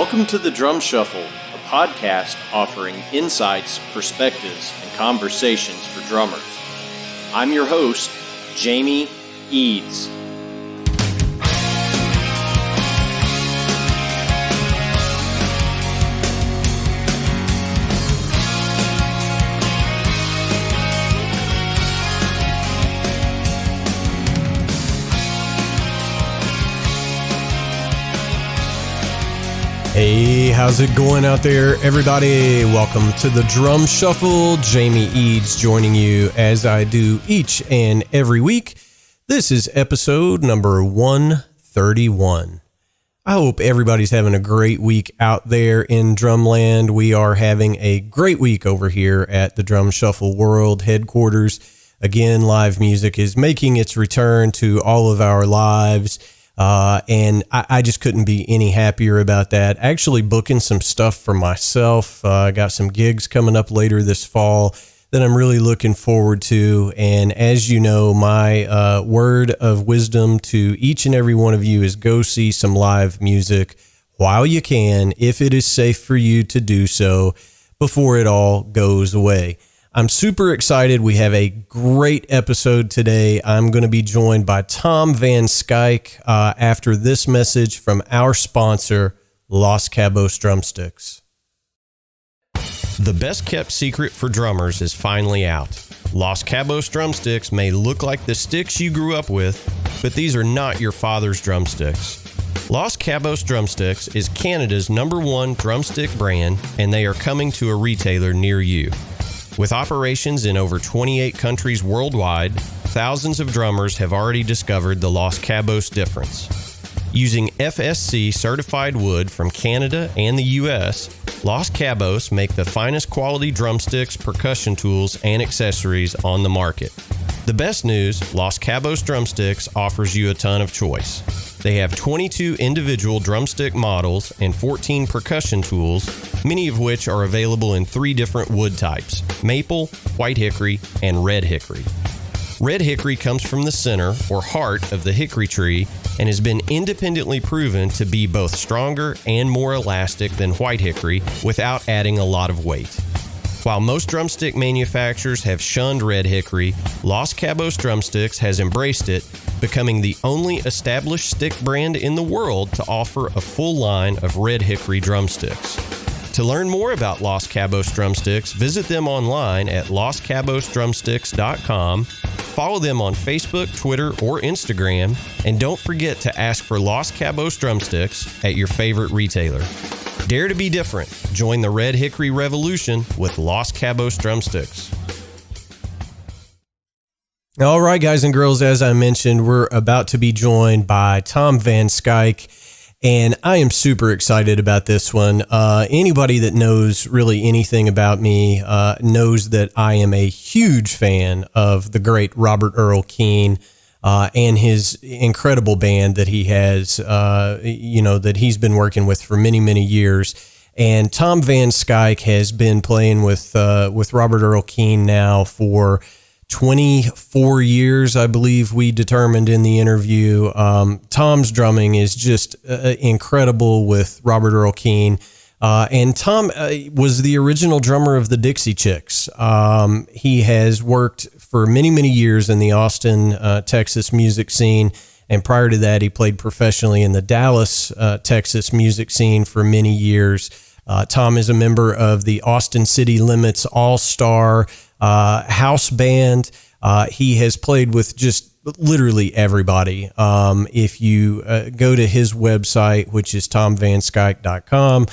Welcome to the Drum Shuffle, a podcast offering insights, perspectives, and conversations for drummers. I'm your host, Jamie Eads. Hey, how's it going out there, everybody? Welcome to the Drum Shuffle. Jamie Eads joining you as I do each and every week. This is episode number 131. I hope everybody's having a great week out there in Drumland. We are having a great week over here at the Drum Shuffle World headquarters. Again, live music is making its return to all of our lives. And I just couldn't be any happier about that. Actually booking some stuff for myself. I got some gigs coming up later this fall that I'm really looking forward to. And as you know, my word of wisdom to each and every one of you is go see some live music while you can, if it is safe for you to do so, before it all goes away. I'm super excited. We have a great episode today. I'm going to be joined by Tom Van Schaik after this message from our sponsor, Los Cabos Drumsticks. The best kept secret for drummers is finally out. Los Cabos Drumsticks may look like the sticks you grew up with, but these are not your father's drumsticks. Los Cabos Drumsticks is Canada's #1 drumstick brand, and they are coming to a retailer near you. With operations in over 28 countries worldwide, thousands of drummers have already discovered the Los Cabos difference. Using FSC certified wood from Canada and the US, Los Cabos make the finest quality drumsticks, percussion tools, and accessories on the market. The best news, Los Cabos Drumsticks offers you a ton of choice. They have 22 individual drumstick models and 14 percussion tools, many of which are available in 3 different wood types: maple, white hickory, and red hickory. Red hickory comes from the center or heart of the hickory tree and has been independently proven to be both stronger and more elastic than white hickory without adding a lot of weight. While most drumstick manufacturers have shunned red hickory, Los Cabos Drumsticks has embraced it, becoming the only established stick brand in the world to offer a full line of red hickory drumsticks. To learn more about Los Cabos Drumsticks, visit them online at loscabosdrumsticks.com, follow them on Facebook, Twitter, or Instagram, and don't forget to ask for Los Cabos Drumsticks at your favorite retailer. Dare to be different. Join the Red Hickory Revolution with Los Cabos Drumsticks. All right, guys and girls, as I mentioned, we're about to be joined by Tom Van Schaik, and I am super excited about this one. Anybody that knows really anything about me knows that I am a huge fan of the great Robert Earl Keen. And his incredible band that he has, that he's been working with for many, many years. And Tom Van Schaik has been playing with Robert Earl Keen now for 24 years, I believe we determined in the interview. Tom's drumming is just incredible with Robert Earl Keen. And Tom was the original drummer of the Dixie Chicks. He has worked for many, many years in the Austin, Texas music scene. And prior to that, he played professionally in the Dallas, Texas music scene for many years. Tom is a member of the Austin City Limits All-Star House Band. He has played with just literally everybody. If you go to his website, which is tomvanschaik.com,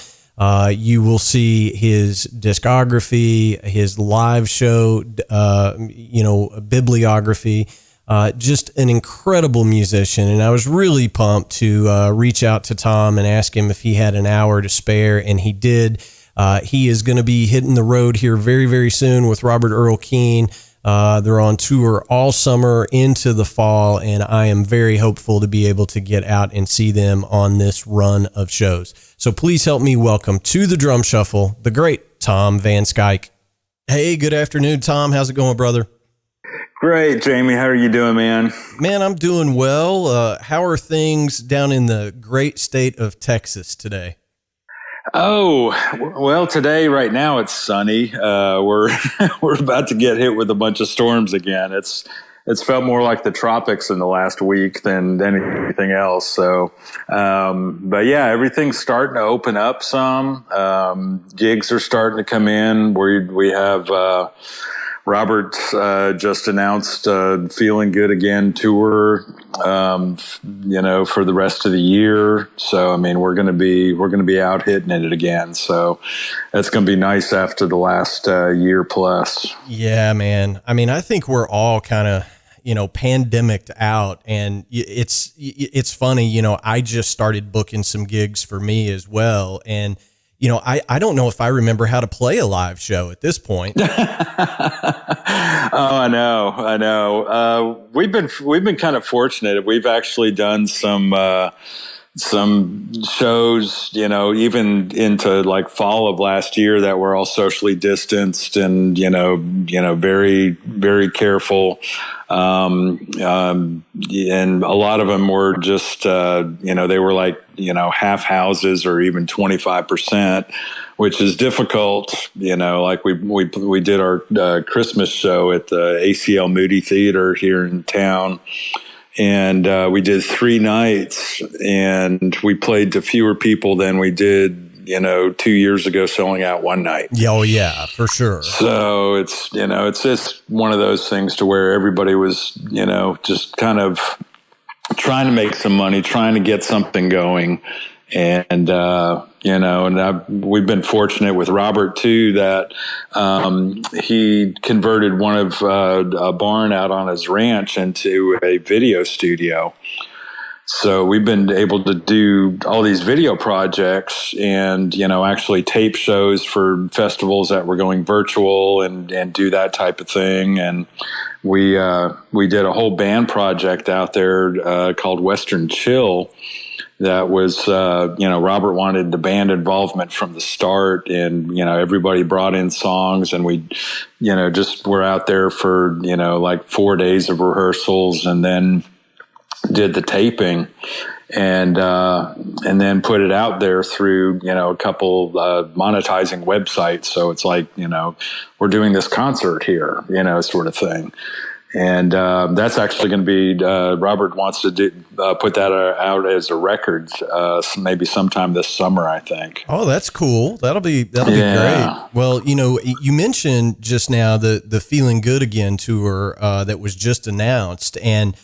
you will see his discography, his live show, bibliography, just an incredible musician. And I was really pumped to reach out to Tom and ask him if he had an hour to spare, and he did. He is going to be hitting the road here very, very soon with Robert Earl Keen. They're on tour all summer into the fall, and I am very hopeful to be able to get out and see them on this run of shows. So please help me welcome to the Drum Shuffle, the great Tom Van Schaik. Hey, good afternoon, Tom. How's it going, brother? Great, Jamie. How are you doing, man? Man, I'm doing well. How are things down in the great state of Texas today? Oh, well, today, right now, it's sunny. We're we're about to get hit with a bunch of storms again. It's felt more like the tropics in the last week than anything else. So, but yeah, everything's starting to open up some. Gigs are starting to come in. We have Robert just announced Feeling Good Again tour, for the rest of the year. So, I mean, we're going to be out hitting it again. So that's going to be nice after the last year plus. Yeah, man. I mean, I think we're all kind of, pandemicked out, and it's funny, I just started booking some gigs for me as well. And, I don't know if I remember how to play a live show at this point. Oh, I know. We've been kind of fortunate. We've actually done some shows, even into like fall of last year that were all socially distanced and, very, very careful. And a lot of them were just, they were like, half houses or even 25%, which is difficult. Like we did our Christmas show at the ACL Moody Theater here in town. And we did 3 nights, and we played to fewer people than we did, 2 years ago, selling out one night. Oh yeah, for sure. So it's just one of those things to where everybody was, just kind of trying to make some money, trying to get something going. And, we've been fortunate with Robert too, that, he converted one of, a barn out on his ranch into a video studio. So we've been able to do all these video projects and, actually tape shows for festivals that were going virtual and do that type of thing. And we did a whole band project out there, called Western Chill. That was, Robert wanted the band involvement from the start, and, everybody brought in songs, and we, just were out there for, like 4 days of rehearsals, and then did the taping and then put it out there through, a couple, monetizing websites. So it's like, we're doing this concert here, sort of thing. And that's actually going to be, Robert wants to put that out as a record, maybe sometime this summer, I think. Oh, that's cool. That'll be great. Well, you mentioned just now the Feeling Good Again tour that was just announced. And,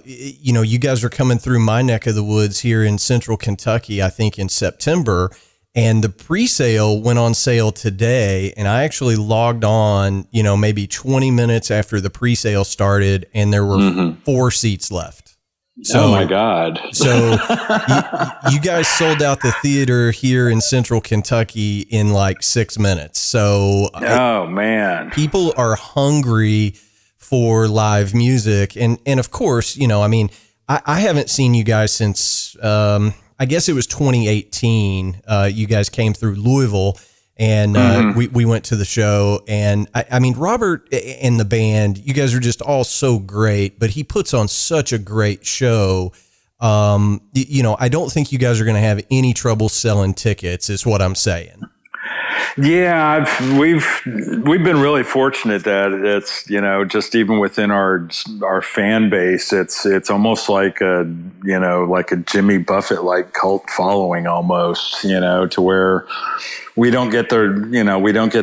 you guys are coming through my neck of the woods here in central Kentucky, I think in September. And the pre-sale went on sale today, and I actually logged on, maybe 20 minutes after the pre-sale started, and there were 4 seats left. So, oh my God. So you guys sold out the theater here in central Kentucky in like 6 minutes. So oh man, people are hungry for live music. And of course, I haven't seen you guys since, I guess it was 2018. You guys came through Louisville, and we went to the show. And I mean, Robert and the band, you guys are just all so great, but he puts on such a great show. I don't think you guys are going to have any trouble selling tickets, is what I'm saying. Yeah, we've been really fortunate that it's, just even within our fan base, it's almost like a Jimmy Buffett like cult following almost, to where we don't get the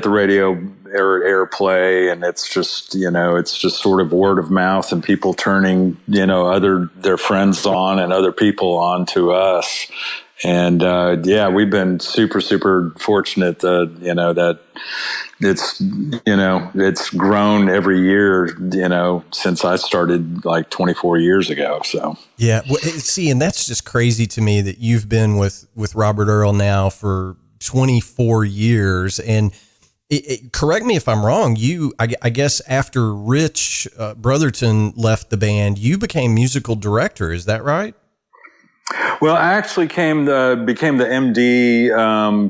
radio airplay, and it's just sort of word of mouth and people turning, their friends on and other people on to us. And, we've been super, super fortunate that it's grown every year, since I started like 24 years ago. So, yeah. Well, see, and that's just crazy to me that you've been with Robert Earl now for 24 years. And correct me if I'm wrong. I guess after Rich Brotherton left the band, you became musical director. Is that right? Well, I actually became the MD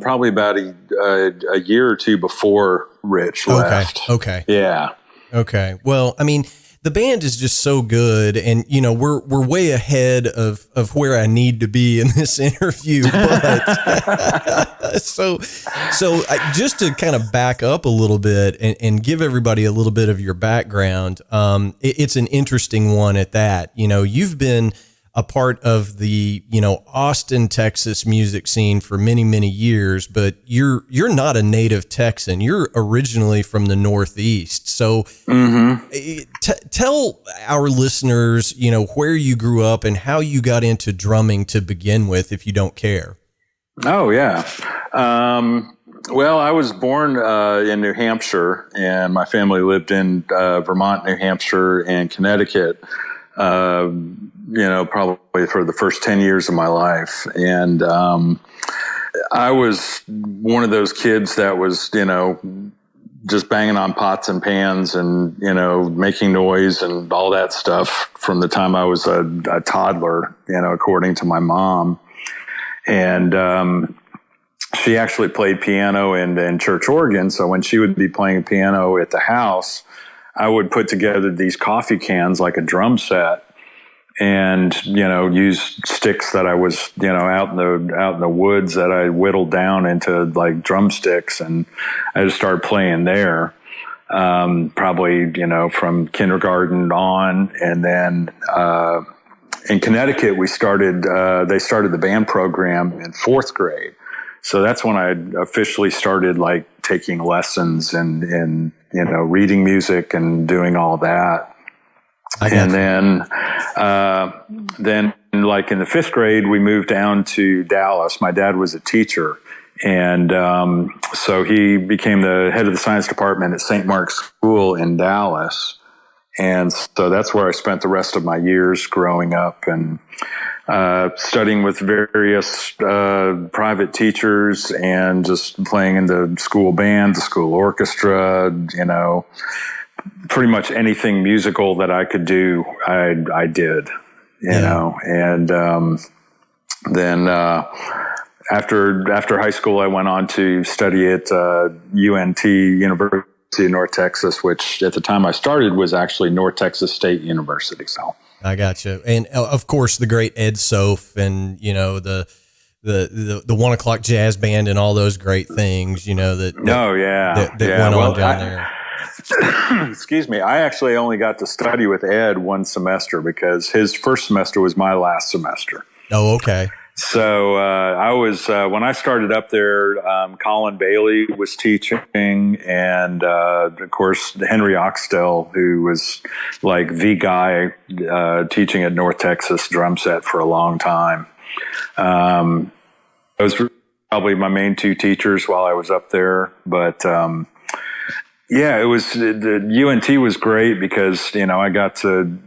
probably about a year or two before Rich left. Okay. Yeah. Okay. Well, I mean, the band is just so good, and we're way ahead of where I need to be in this interview. But so just to kind of back up a little bit and give everybody a little bit of your background, it's an interesting one at that. You've been a part of the, Austin, Texas music scene for many, many years, but you're not a native Texan. You're originally from the Northeast. So tell our listeners, where you grew up and how you got into drumming to begin with, if you don't care. Oh, yeah. Well, I was born in New Hampshire, and my family lived in Vermont, New Hampshire, and Connecticut. Probably for the first 10 years of my life. And I was one of those kids that was, just banging on pots and pans and, making noise and all that stuff from the time I was a toddler, according to my mom. And she actually played piano in church organ. So when she would be playing piano at the house, I would put together these coffee cans like a drum set, and use sticks that I was out in the woods that I whittled down into like drumsticks, and I just started playing there. Probably from kindergarten on, and then in Connecticut they started the band program in 4th grade. So that's when I officially started like taking lessons and reading music and doing all that. And then like in the 5th grade, we moved down to Dallas. My dad was a teacher. And so he became the head of the science department at St. Mark's School in Dallas. And so that's where I spent the rest of my years growing up and studying with various private teachers and just playing in the school band, the school orchestra, pretty much anything musical that I could do, I did, and then after high school, I went on to study at UNT, University of North Texas, which at the time I started was actually North Texas State University. So I got you, and of course the great Ed Soph, and the 1 o'clock jazz band and all those great things, that went on down there. Excuse me. I actually only got to study with Ed one semester because his first semester was my last semester. Oh, okay. So I was when I started up there. Colin Bailey was teaching, and of course Henry Oxtell, who was like the guy teaching at North Texas drum set for a long time. Those were probably my main 2 teachers while I was up there, but. Yeah, it was, the UNT was great because, I got to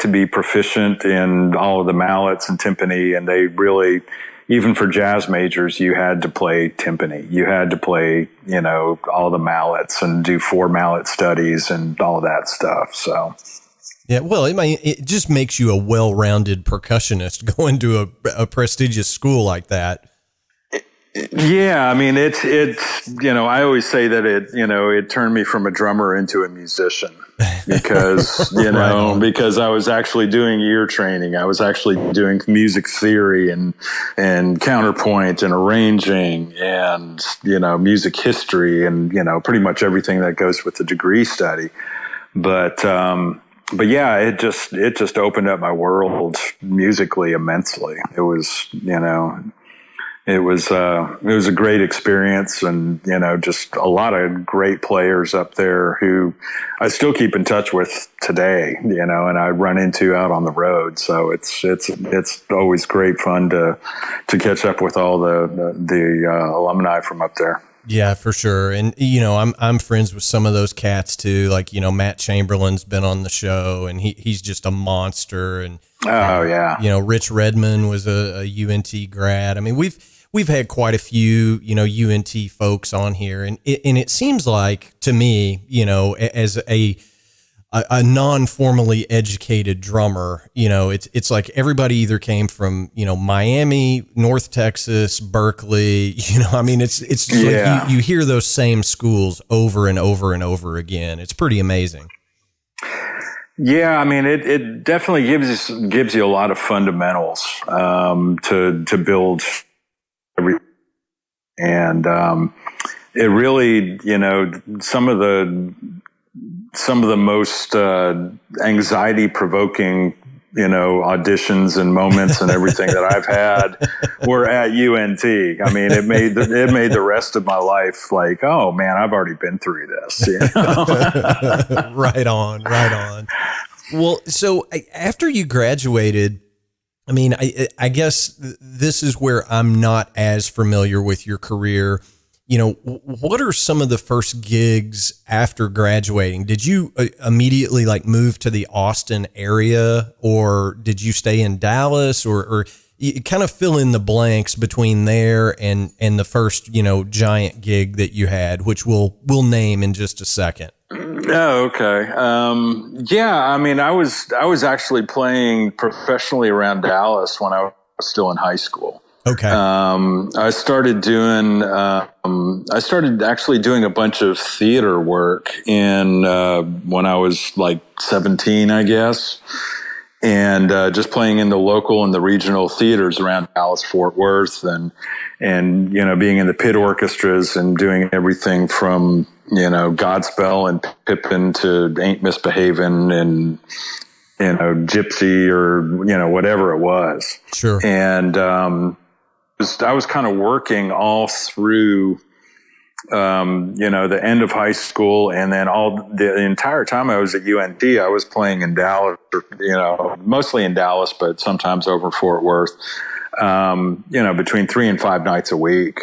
be proficient in all of the mallets and timpani, and they really, even for jazz majors, you had to play timpani. You had to play, all the mallets and do 4 mallet studies and all that stuff. So. Yeah, well, it just makes you a well-rounded percussionist going to a prestigious school like that. Yeah, I mean, it's I always say that it turned me from a drummer into a musician because, because I was actually doing ear training. I was actually doing music theory and counterpoint and arranging and, music history and, pretty much everything that goes with the degree study. But yeah, it just opened up my world musically immensely. It was, it was a great experience, and just a lot of great players up there who I still keep in touch with today. And I run into out on the road. So it's always great fun to catch up with all the alumni from up there. Yeah, for sure. And I'm friends with some of those cats too. Like Matt Chamberlain's been on the show, and he's just a monster. And Rich Redmond was a UNT grad. I mean, we've had quite a few, UNT folks on here, and it seems like to me, as a non-formally educated drummer, it's like everybody either came from, Miami, North Texas, Berkeley, it's just like you hear those same schools over and over and over again. It's pretty amazing. Yeah, I mean, it definitely gives you a lot of fundamentals to build everything, and it really, some of the most anxiety provoking auditions and moments and everything that I've had were at UNT. I mean, it made the rest of my life like, oh man, I've already been through this. Right on. Well, so after you graduated, I mean, I guess this is where I'm not as familiar with your career. What are some of the first gigs after graduating? Did you immediately move to the Austin area, or did you stay in Dallas, or you kind of fill in the blanks between there and the first, giant gig that you had, which we'll name in just a second? Oh, okay. Yeah, I mean, I was actually playing professionally around Dallas when I was still in high school. Okay. I started actually doing a bunch of theater work when I was like 17, I guess. And, just playing in the local and the regional theaters around Dallas, Fort Worth, and, being in the pit orchestras and doing everything from, Godspell and Pippin to Ain't Misbehavin' and, Gypsy or, whatever it was. Sure. And, I was kind of working all through, the end of high school, and then the entire time I was at UNT, I was playing in Dallas, mostly in Dallas, but sometimes over Fort Worth, between 3 and 5 nights a week.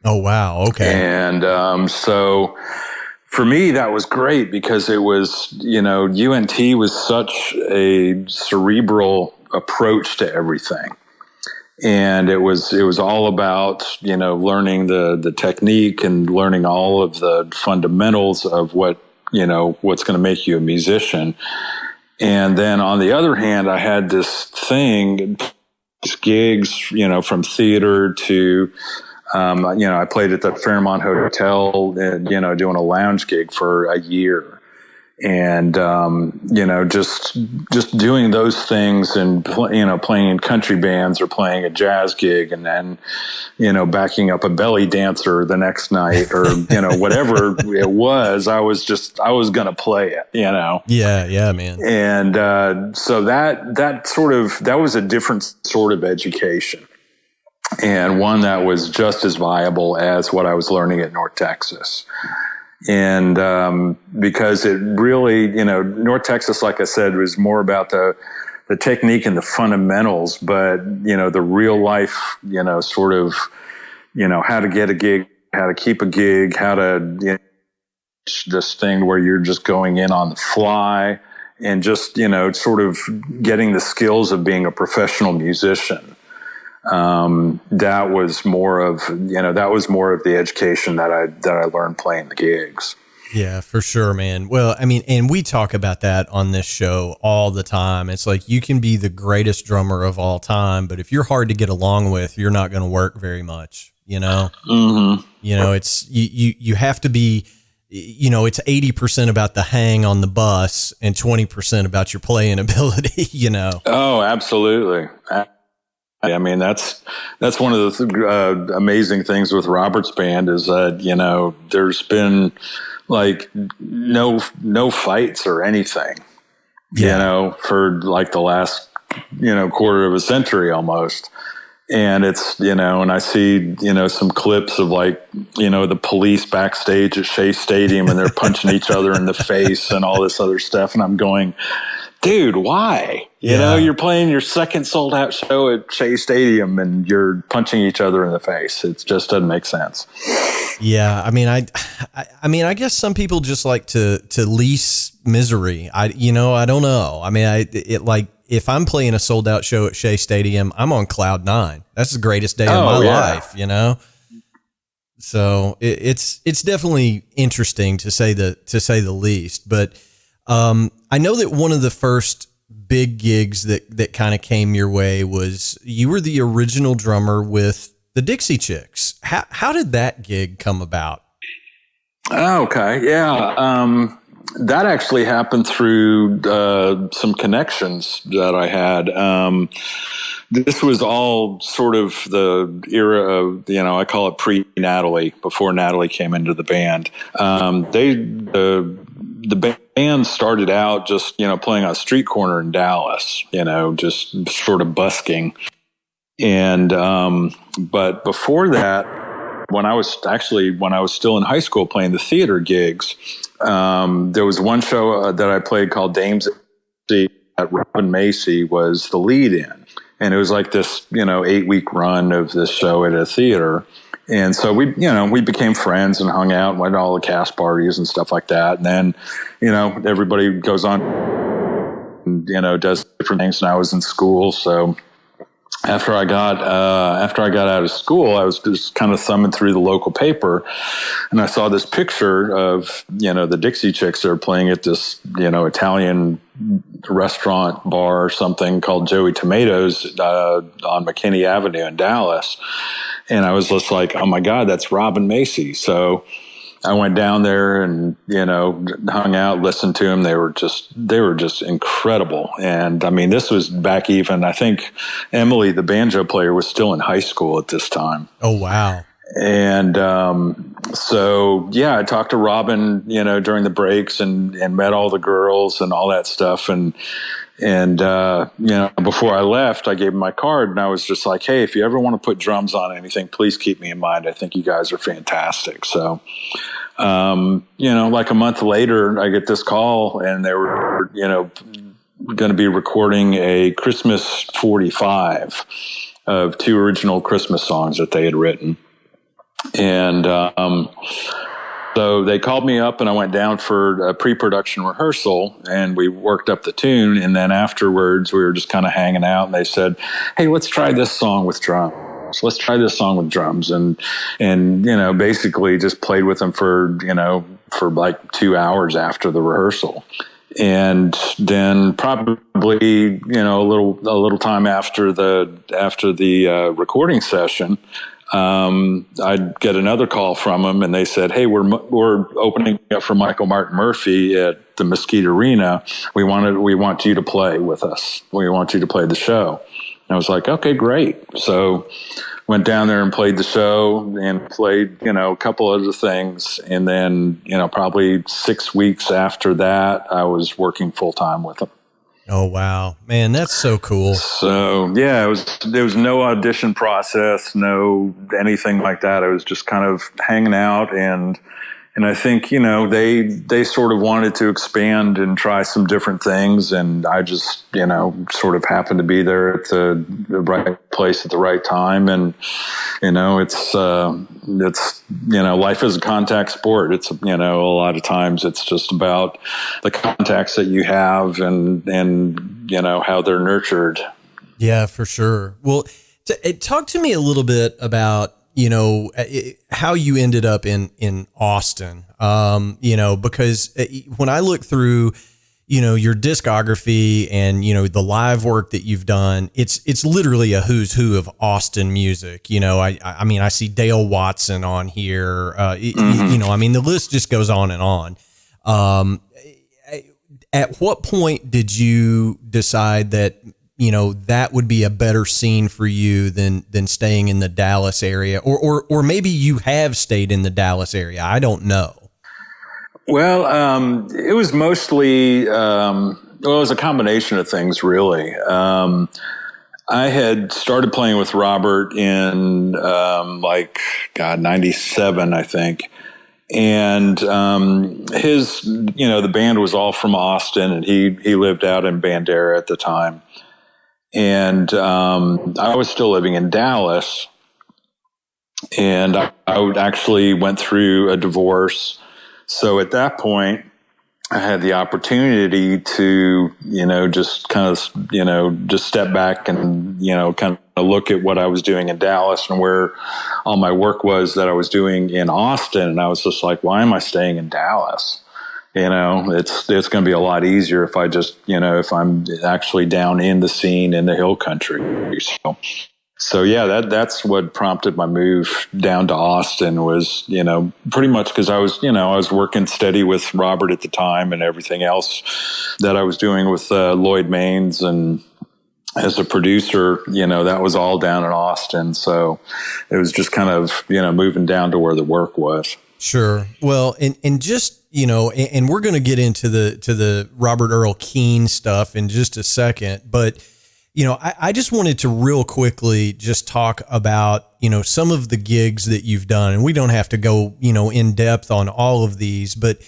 Oh, wow. Okay. And so for me, that was great because it was, UNT was such a cerebral approach to everything. And it was all about, learning the technique and learning all of the fundamentals of what's going to make you a musician. And then on the other hand, I had this gigs, from theater to, I played at the Fairmont Hotel and, doing a lounge gig for a year. And, just doing those things and, playing in country bands or playing a jazz gig and then, backing up a belly dancer the next night or, whatever it was, I was going to play it, Yeah, man. And, so that was a different sort of education, and one that was just as viable as what I was learning at North Texas. And because it really, North Texas, like I said, was more about the technique and the fundamentals, but, the real life, sort of, how to get a gig, how to keep a gig, how to, this thing where you're just going in on the fly and just, sort of getting the skills of being a professional musician. That was more of the education that I learned playing the gigs. Yeah, for sure, man. Well, I mean, and we talk about that on this show all the time. It's like you can be the greatest drummer of all time, but if you're hard to get along with, you're not going to work very much, Mm-hmm. It's you have to be, it's 80% about the hang on the bus and 20% about your playing ability, Oh, absolutely. I mean, that's one of the amazing things with Robert's band is that, there's been like no fights or anything, for like the last, quarter of a century almost. And it's, and I see, some clips of like, the police backstage at Shea Stadium and they're punching each other in the face and all this other stuff. And I'm going, dude, why? You're playing your second sold out show at Shea Stadium and you're punching each other in the face. It just doesn't make sense. Yeah. I mean, I guess some people just like to lease misery. I don't know. I mean, if I'm playing a sold out show at Shea Stadium, I'm on cloud 9. That's the greatest day of my life, So it's definitely interesting to say the least, but, I know that one of the first big gigs that kind of came your way was you were the original drummer with the Dixie Chicks. How did that gig come about? Okay. Yeah. That actually happened through some connections that I had. This was all sort of the era of, I call it pre-Natalie, before Natalie came into the band. The band started out just, playing on a street corner in Dallas, just sort of busking. And, but before that, when I was still in high school playing the theater gigs, there was one show that I played called Dames that Robin Macy was the lead in. And it was like this, 8-week run of this show at a theater. And so we became friends and hung out and went to all the cast parties and stuff like that. And then, everybody goes on, and, does different things. And I was in school. So after I got out of school, I was just kind of thumbing through the local paper, and I saw this picture of, the Dixie Chicks that are playing at this, Italian restaurant bar or something called Joey Tomatoes on McKinney Avenue in Dallas. And I was just like, oh my God, that's Robin Macy. So I went down there and, hung out, listened to them. They were just incredible. And I mean, this was back even, I think Emily, the banjo player, was still in high school at this time. Oh, wow. And so, yeah, I talked to Robin, during the breaks and met all the girls and all that stuff. And before I left, I gave him my card, and I was just like, hey, if you ever want to put drums on anything, please keep me in mind. I think you guys are fantastic. So, like a month later, I get this call, and they were, going to be recording a Christmas 45 of 2 original Christmas songs that they had written. And so they called me up, and I went down for a pre-production rehearsal, and we worked up the tune. And then afterwards, we were just kind of hanging out, and they said, hey, let's try this song with drums. Let's try this song with drums. And basically just played with them for like 2 hours after the rehearsal. And then probably, a little time after the recording session, I'd get another call from them, and they said, hey, we're opening up for Michael Martin Murphy at the Mesquite Arena. We want you to play with us. We want you to play the show. And I was like, okay, great. So went down there and played the show and played, a couple other things. And then, probably 6 weeks after that, I was working full time with them. Oh, wow, man, that's so cool. So, yeah, there was no audition process, no anything like that. I was just kind of hanging out, and I think, they sort of wanted to expand and try some different things, and I just, sort of happened to be there at the right place at the right time. And, it's life is a contact sport. It's, a lot of times it's just about the contacts that you have and how they're nurtured. Yeah, for sure. Well, talk to me a little bit about, how you ended up in Austin, because when I look through, your discography and, the live work that you've done, it's literally a who's who of Austin music. I mean, I see Dale Watson on here, the list just goes on and on. At what point did you decide that, that would be a better scene for you than staying in the Dallas area, or maybe you have stayed in the Dallas area? I don't know. Well, it was mostly, it was a combination of things, really. I had started playing with Robert in, 97, I think. And his, the band was all from Austin, and he lived out in Bandera at the time. And I was still living in Dallas, and I actually went through a divorce. So at that point, I had the opportunity to, just kind of, just step back and, kind of look at what I was doing in Dallas and where all my work was that I was doing in Austin. And I was just like, why am I staying in Dallas? It's going to be a lot easier if I just, if I'm actually down in the scene in the hill country. So So yeah, that's what prompted my move down to Austin was, pretty much because I was working steady with Robert at the time and everything else that I was doing with Lloyd Maines and as a producer, that was all down in Austin. So it was just kind of, moving down to where the work was. Sure. Well, and just, and we're going to get into the Robert Earl Keen stuff in just a second, but I just wanted to real quickly just talk about, some of the gigs that you've done, and we don't have to go, in depth on all of these, but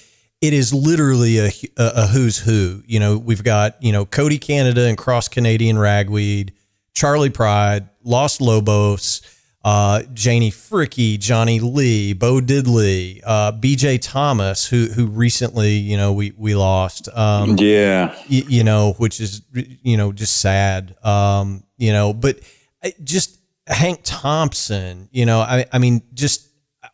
it is literally a who's who. We've got, Cody Canada and Cross Canadian Ragweed, Charlie Pride, Los Lobos, Janie Fricky, Johnny Lee, Bo Diddley, BJ Thomas, who recently, we lost, which is, just sad, but just Hank Thompson, I mean, just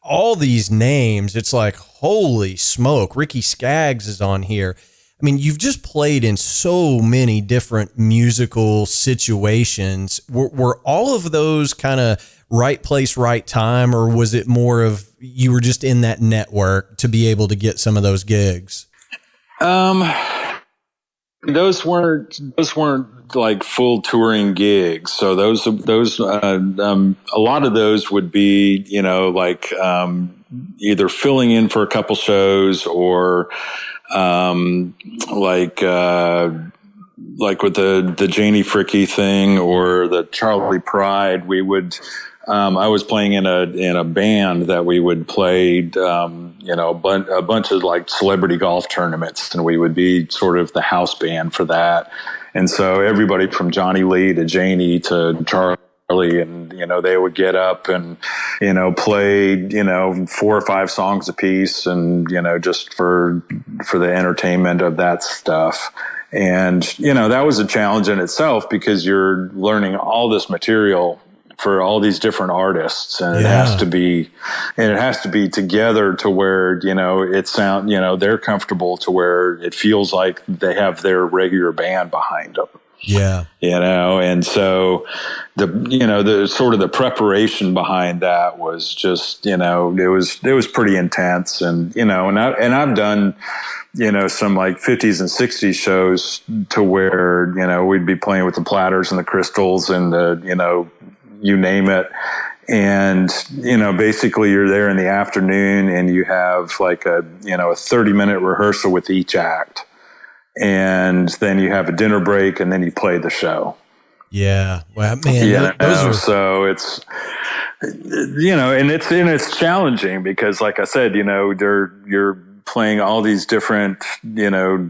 all these names, it's like, holy smoke, Ricky Skaggs is on here. I mean, you've just played in so many different musical situations. Were all of those kind of right place, right time, or was it more of you were just in that network to be able to get some of those gigs? Those weren't like full touring gigs. So those a lot of those would be, either filling in for a couple shows or, like with the Janie Fricky thing or the Charlie Pride, we would, I was playing in a band that we would play, a bunch of like celebrity golf tournaments, and we would be sort of the house band for that. And so everybody from Johnny Lee to Janie to Charlie, and, they would get up and, play, 4 or 5 songs a piece and, just for the entertainment of that stuff. And, that was a challenge in itself because you're learning all this material for all these different artists, and it has to be together to where, it sound, they're comfortable to where it feels like they have their regular band behind them. Yeah. And so the sort of the preparation behind that was just, it was pretty intense. And, and I've done, some like 50s and 60s shows to where, we'd be playing with the Platters and the Crystals and the, you name it. And, basically you're there in the afternoon and you have like a 30-minute rehearsal with each act. And then you have a dinner break and then you play the show. Yeah. Well, man, so it's, and it's challenging because like I said, you're playing all these different,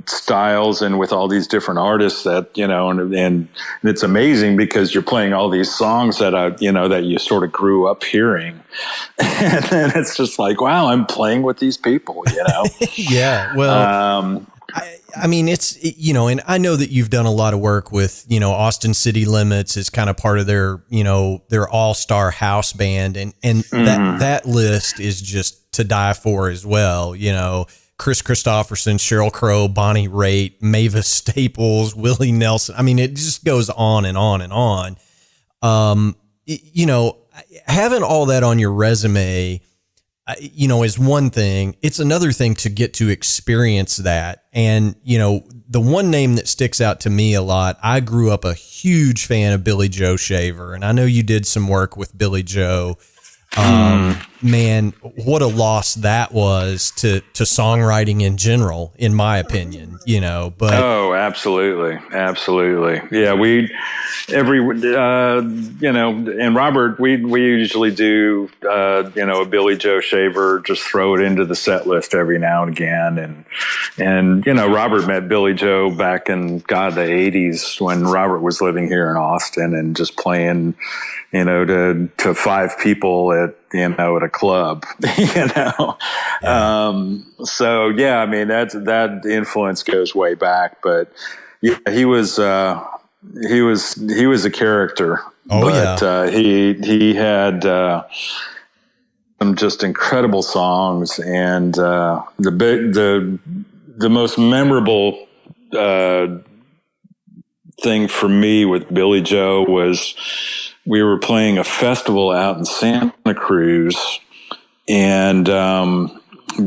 styles and with all these different artists that, and it's amazing because you're playing all these songs that that you sort of grew up hearing. And then it's just like, wow, I'm playing with these people, Yeah. Well, I mean, it's, and I know that you've done a lot of work with, Austin City Limits is kind of part of their, their all-star house band. And that list is just to die for as well. Chris Christopherson, Sheryl Crow, Bonnie Raitt, Mavis Staples, Willie Nelson. I mean, it just goes on and on and on. Having all that on your resume, is one thing. It's another thing to get to experience that. And, the one name that sticks out to me a lot, I grew up a huge fan of Billy Joe Shaver, and I know you did some work with Billy Joe. Man, what a loss that was to songwriting in general, in my opinion, but. Oh, absolutely. Absolutely. Yeah. And Robert, we usually do, a Billy Joe Shaver, just throw it into the set list every now and again. And, Robert met Billy Joe back in, the 80s when Robert was living here in Austin and just playing, to 5 people at a club, Yeah. So yeah, I mean, that influence goes way back, but yeah, he was a character. He had, some just incredible songs, and, the most memorable, thing for me with Billy Joe was we were playing a festival out in Santa Cruz, and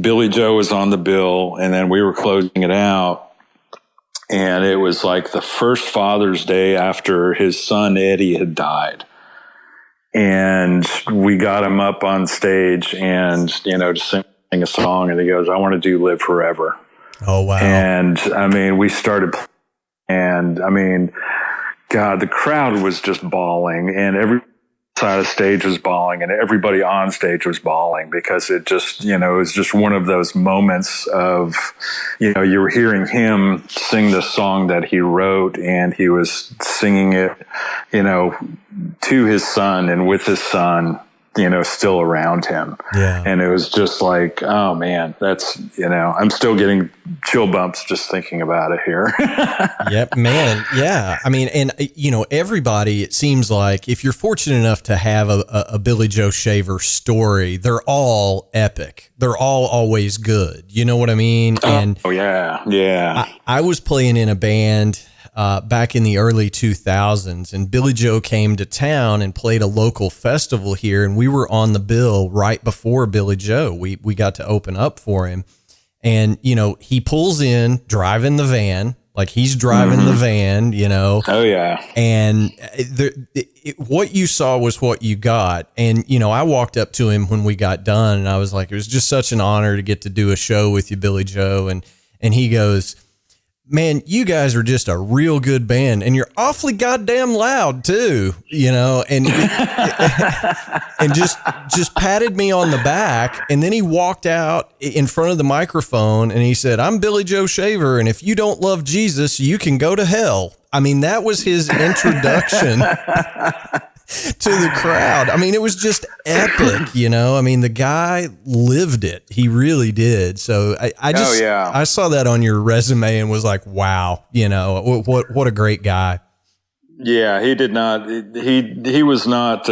Billy Joe was on the bill, and then we were closing it out. And it was like the first Father's Day after his son Eddie had died. And we got him up on stage and, to sing a song. And he goes, "I want to do Live Forever." Oh, wow. And we started, and God, the crowd was just bawling, and every side of the stage was bawling, and everybody on stage was bawling, because it just, it was just one of those moments of, you were hearing him sing the song that he wrote, and he was singing it, to his son and with his son, still around him. Yeah. And it was just like, oh man, that's, I'm still getting chill bumps just thinking about it here. Yep, man. Yeah. And everybody, it seems like, if you're fortunate enough to have a Billy Joe Shaver story, they're all epic. They're all always good. You know what I mean? And oh yeah. Yeah. I was playing in a band back in the early 2000s, and Billy Joe came to town and played a local festival here, and we were on the bill right before Billy Joe. We got to open up for him, and he pulls in driving the van, like he's driving the van, Oh yeah. And what you saw was what you got. And I walked up to him when we got done, and I was like, it was just such an honor to get to do a show with you, Billy Joe. And he goes, "Man, you guys are just a real good band, and you're awfully goddamn loud too," and and just patted me on the back. And then he walked out in front of the microphone and he said, "I'm Billy Joe Shaver, and if you don't love Jesus, you can go to hell." That was his introduction to the crowd. It was just epic, the guy lived it. He really did. So I just, I saw that on your resume and was like, wow, what a great guy. Yeah. He did not, he was not,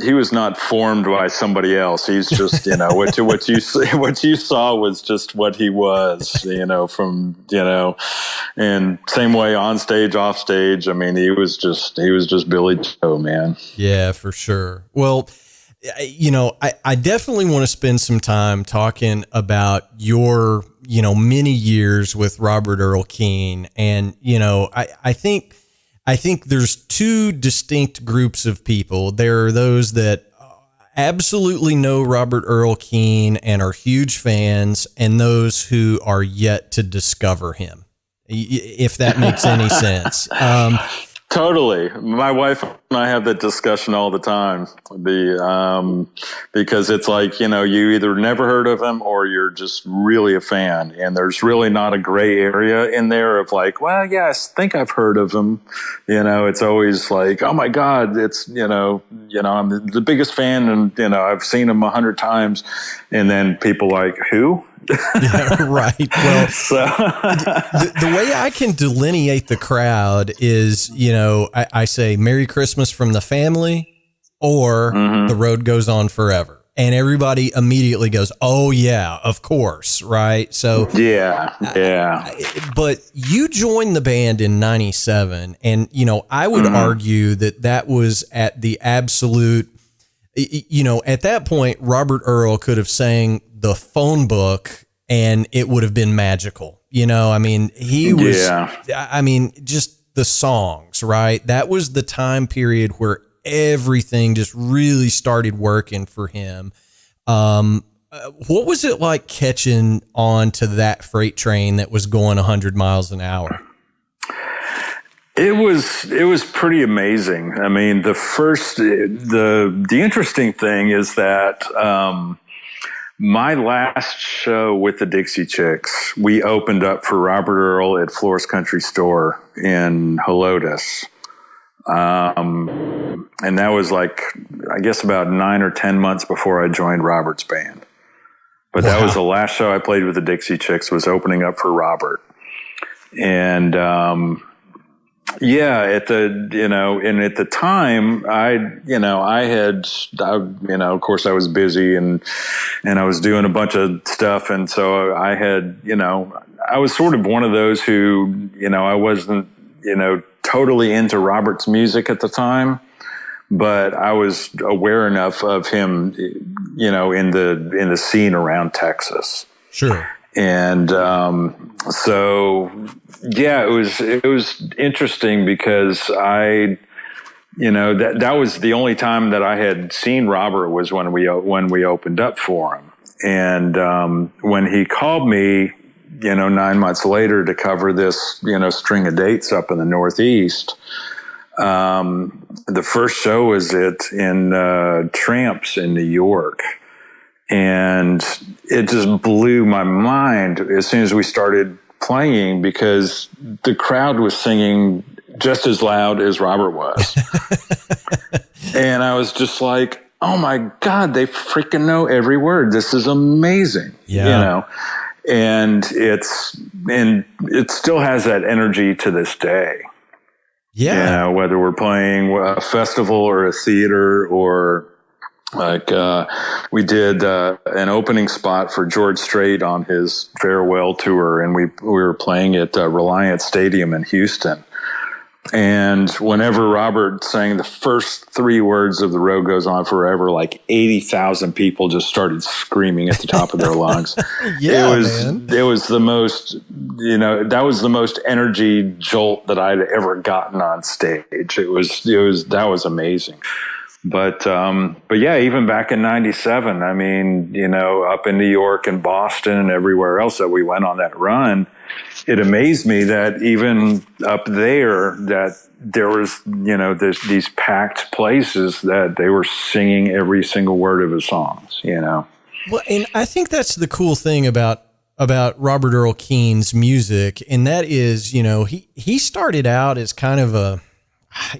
he was not formed by somebody else. He's just, what you saw was just what he was, and same way on stage, off stage. He was just Billy Joe, man. Yeah, for sure. Well, I definitely want to spend some time talking about your, many years with Robert Earl Keen. And, I think there's two distinct groups of people. There are those that absolutely know Robert Earl Keen and are huge fans, and those who are yet to discover him, if that makes any sense. Totally. My wife and I have that discussion all the time. Because it's like, you either never heard of him or you're just really a fan. And there's really not a gray area in there of like, well, yeah, I think I've heard of him. It's always like, oh my God, it's, I'm the biggest fan, and, I've seen him 100 times. And then people like, who? Yeah, right. Well, the way I can delineate the crowd is, I say Merry Christmas from the family, or The Road Goes On Forever. And everybody immediately goes, oh yeah, of course. Right. So yeah. But you joined the band in 97. And, I would argue that was at the absolute, at that point, Robert Earl could have sang The Phone Book and it would have been magical. He was, just the songs, right? That was the time period where everything just really started working for him. What was it like catching on to that freight train that was going 100 miles an hour? It was pretty amazing. The interesting thing is that, my last show with the Dixie Chicks, we opened up for Robert Earl at Florist Country Store in Helotes. And that was like, I guess about 9 or 10 months before I joined Robert's band. But that was the last show I played with the Dixie Chicks, was opening up for Robert. And, at the time, of course I was busy and I was doing a bunch of stuff. And so I had, I was sort of one of those who, I wasn't totally into Robert's music at the time, but I was aware enough of him, in the scene around Texas. Sure. And so, yeah, it was interesting because that was the only time that I had seen Robert was when we opened up for him. And when he called me, 9 months later to cover this, string of dates up in the Northeast, the first show was in Tramps in New York. And it just blew my mind as soon as we started playing, because the crowd was singing just as loud as Robert was. And I was just like, oh my God, they freaking know every word. This is amazing. Yeah. And it still has that energy to this day. Yeah. Whether we're playing a festival or a theater, or like we did an opening spot for George Strait on his farewell tour, and we were playing at Reliant Stadium in Houston. And whenever Robert sang the first 3 words of The Road Goes On Forever, like 80,000 people just started screaming at the top of their lungs. Yeah, it was the most, that was the most energy jolt that I'd ever gotten on stage. That was amazing. But yeah, even back in 97, I mean, up in New York and Boston and everywhere else that we went on that run, it amazed me that even up there, that there was, there's these packed places that they were singing every single word of his songs, Well, and I think that's the cool thing about Robert Earl Keen's music. And that is, he started out as kind of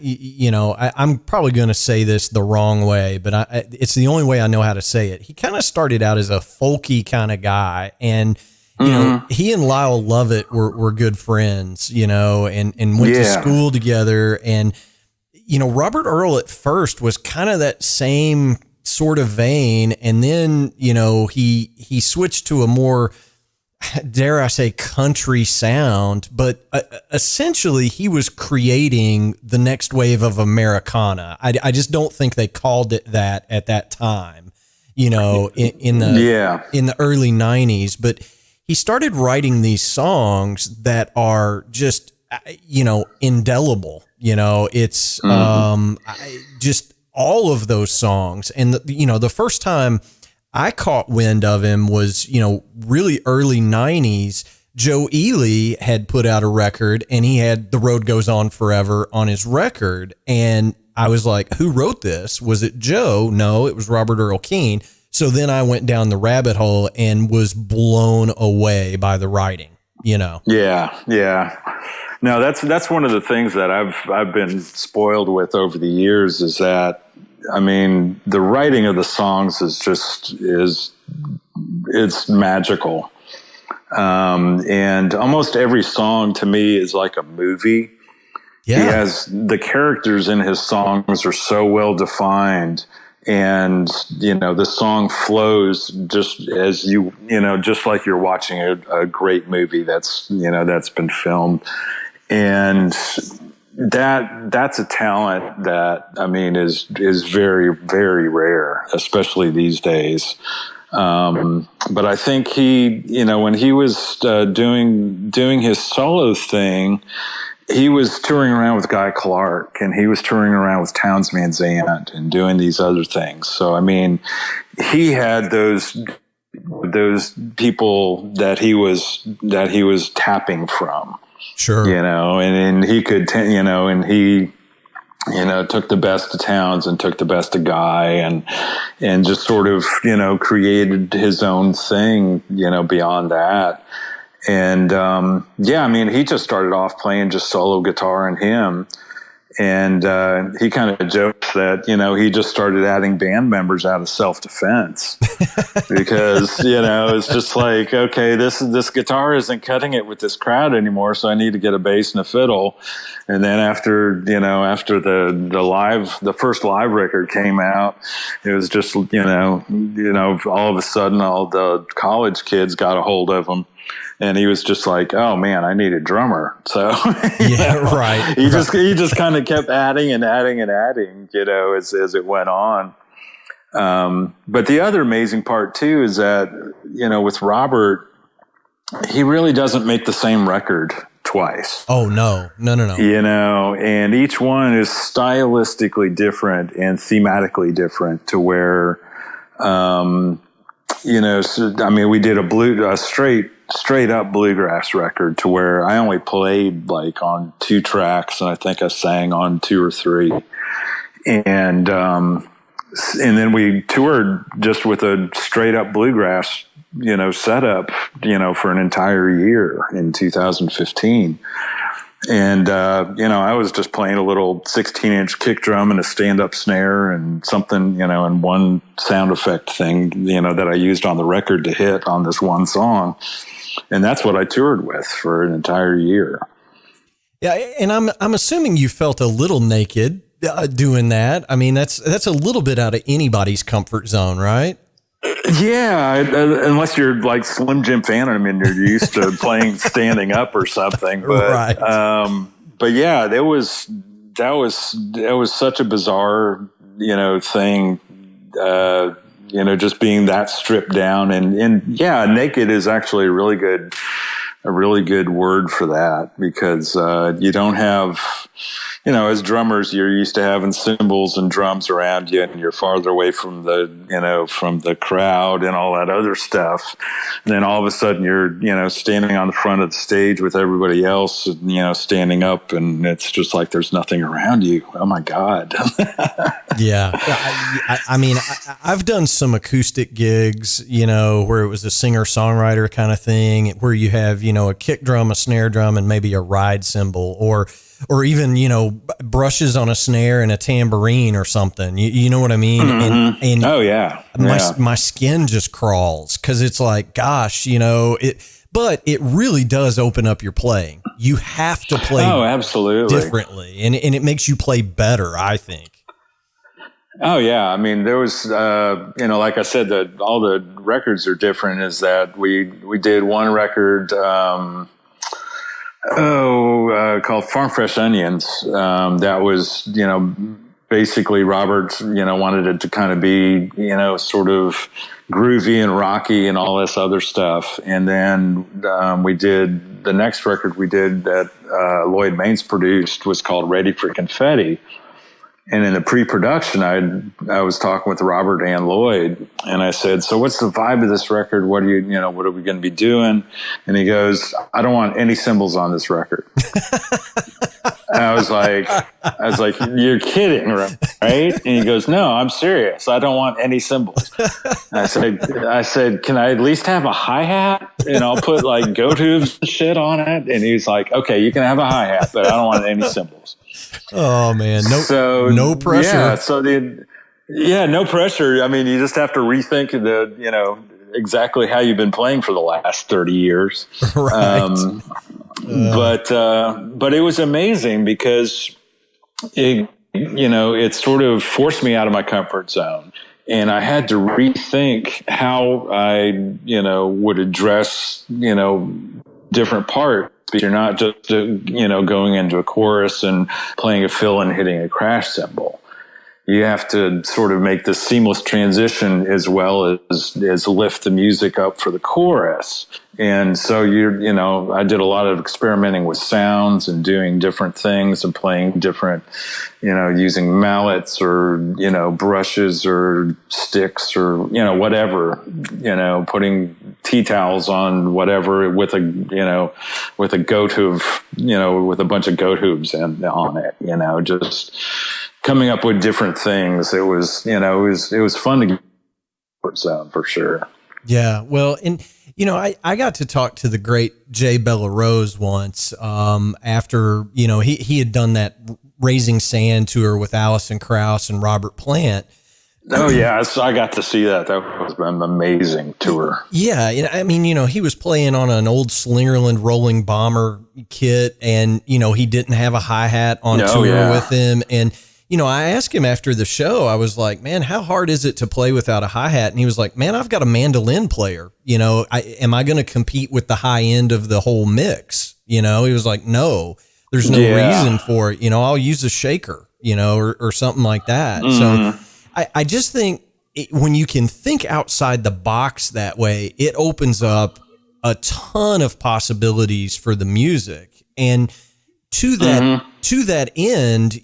I'm probably going to say this the wrong way, but it's the only way I know how to say it. He kind of started out as a folky kind of guy, and he and Lyle Lovett were good friends, and went to school together. And Robert Earl at first was kind of that same sort of vein, and then he switched to a more, dare I say, country sound, but essentially he was creating the next wave of Americana. I just don't think they called it that at that time, in the early 90s. But he started writing these songs that are just, indelible. It's just all of those songs. And the first time I caught wind of him was, really early 90s. Joe Ely had put out a record, and he had The Road Goes On Forever on his record. And I was like, who wrote this? Was it Joe? No, it was Robert Earl Keen. So then I went down the rabbit hole and was blown away by the writing, Yeah. No, that's one of the things that I've been spoiled with over the years, is that, I mean, the writing of the songs it's magical. And almost every song to me is like a movie. Yeah. The characters in his songs are so well defined, and, the song flows just as just like you're watching a great movie that's been filmed. And that's a talent that, I mean, is very, very rare, especially these days. But I think he, when he was doing his solo thing, he was touring around with Guy Clark, and he was touring around with Townes Van Zandt and doing these other things. So, I mean, he had those people that he was tapping from. Sure. And he could, and he, took the best of Townes and took the best of Guy, and just sort of, created his own thing, beyond that. And, I mean, he just started off playing just solo guitar and him. And he kind of jokes that, he just started adding band members out of self-defense because, it's just like, okay, this guitar isn't cutting it with this crowd anymore, so I need to get a bass and a fiddle. And then after the first live record came out, it was just, all of a sudden all the college kids got a hold of him. And he was just like, "Oh man, I need a drummer." So right. He just kind of kept adding and adding and adding, as it went on. But the other amazing part too is that, with Robert, he really doesn't make the same record twice. Oh, no. And each one is stylistically different and thematically different to where, we did a straight up bluegrass record to where I only played like on 2 tracks, and I think I sang on 2 or 3. And then we toured just with a straight up bluegrass, setup, for an entire year in 2015. And, I was just playing a little 16-inch kick drum and a stand-up snare and something, and one sound effect thing, that I used on the record to hit on this one song. And that's what I toured with for an entire year. Yeah, and I'm assuming you felt a little naked doing that. I mean, that's a little bit out of anybody's comfort zone, right? Yeah, unless you're like Slim Jim Phantom and you're used to playing standing up or something. But right. But yeah, that was such a bizarre thing. Just being that stripped down and yeah, naked is actually a really good word for that, because you don't have, as drummers, you're used to having cymbals and drums around you, and you're farther away from the crowd and all that other stuff. And then all of a sudden you're, standing on the front of the stage with everybody else, standing up, and it's just like there's nothing around you. Oh my God. Yeah. I mean, I've done some acoustic gigs, where it was a singer-songwriter kind of thing, where you have, a kick drum, a snare drum, and maybe a ride cymbal, or even, brushes on a snare and a tambourine or something. You know what I mean? Mm-hmm. And oh yeah. My skin just crawls, because it's like, gosh, but it really does open up your playing. You have to play absolutely differently, and it makes you play better, I think. Oh yeah. I mean, there was, like I said, all the records are different. Is that we did one record, called Farm Fresh Onions. That was, basically Robert, wanted it to kind of be, sort of groovy and rocky and all this other stuff. And then we did the next record we did that Lloyd Maines produced was called Ready for Confetti. And in the pre-production, I was talking with Robert and Lloyd, and I said, "So what's the vibe of this record? What are what are we going to be doing?" And he goes, "I don't want any cymbals on this record." And I was like, "You're kidding, right?" And he goes, "No, I'm serious. I don't want any cymbals." I said, "Can I at least have a hi-hat? And I'll put like goat hooves and shit on it." And he's like, "Okay, you can have a hi-hat, but I don't want any cymbals." Oh man, no pressure. Yeah, no pressure. I mean, you just have to rethink exactly how you've been playing for the last 30 years. Right. But it was amazing because it sort of forced me out of my comfort zone, and I had to rethink how I would address different parts. You're not just going into a chorus and playing a fill and hitting a crash cymbal. You have to sort of make this seamless transition as well as lift the music up for the chorus. And so I did a lot of experimenting with sounds and doing different things and playing different, using mallets or, brushes or sticks or, whatever, putting tea towels on whatever with a goat hoof, with a bunch of goat hooves on it, just coming up with different things. It was, it was fun to get for sure. Yeah. Well, and, I got to talk to the great Jay Bellarose once, after, he had done that Raising Sand tour with Alison Krauss and Robert Plant. Oh yeah. I got to see that. That was an amazing tour. Yeah. I mean, he was playing on an old Slingerland Rolling Bomber kit, and, he didn't have a hi-hat on tour with him. And, I asked him after the show, I was like, man, how hard is it to play without a hi-hat? And he was like, man, I've got a mandolin player. Am I going to compete with the high end of the whole mix? He was like, no, there's no reason for it. I'll use a shaker, or something like that. So I just think when you can think outside the box that way, it opens up a ton of possibilities for the music. And to that end,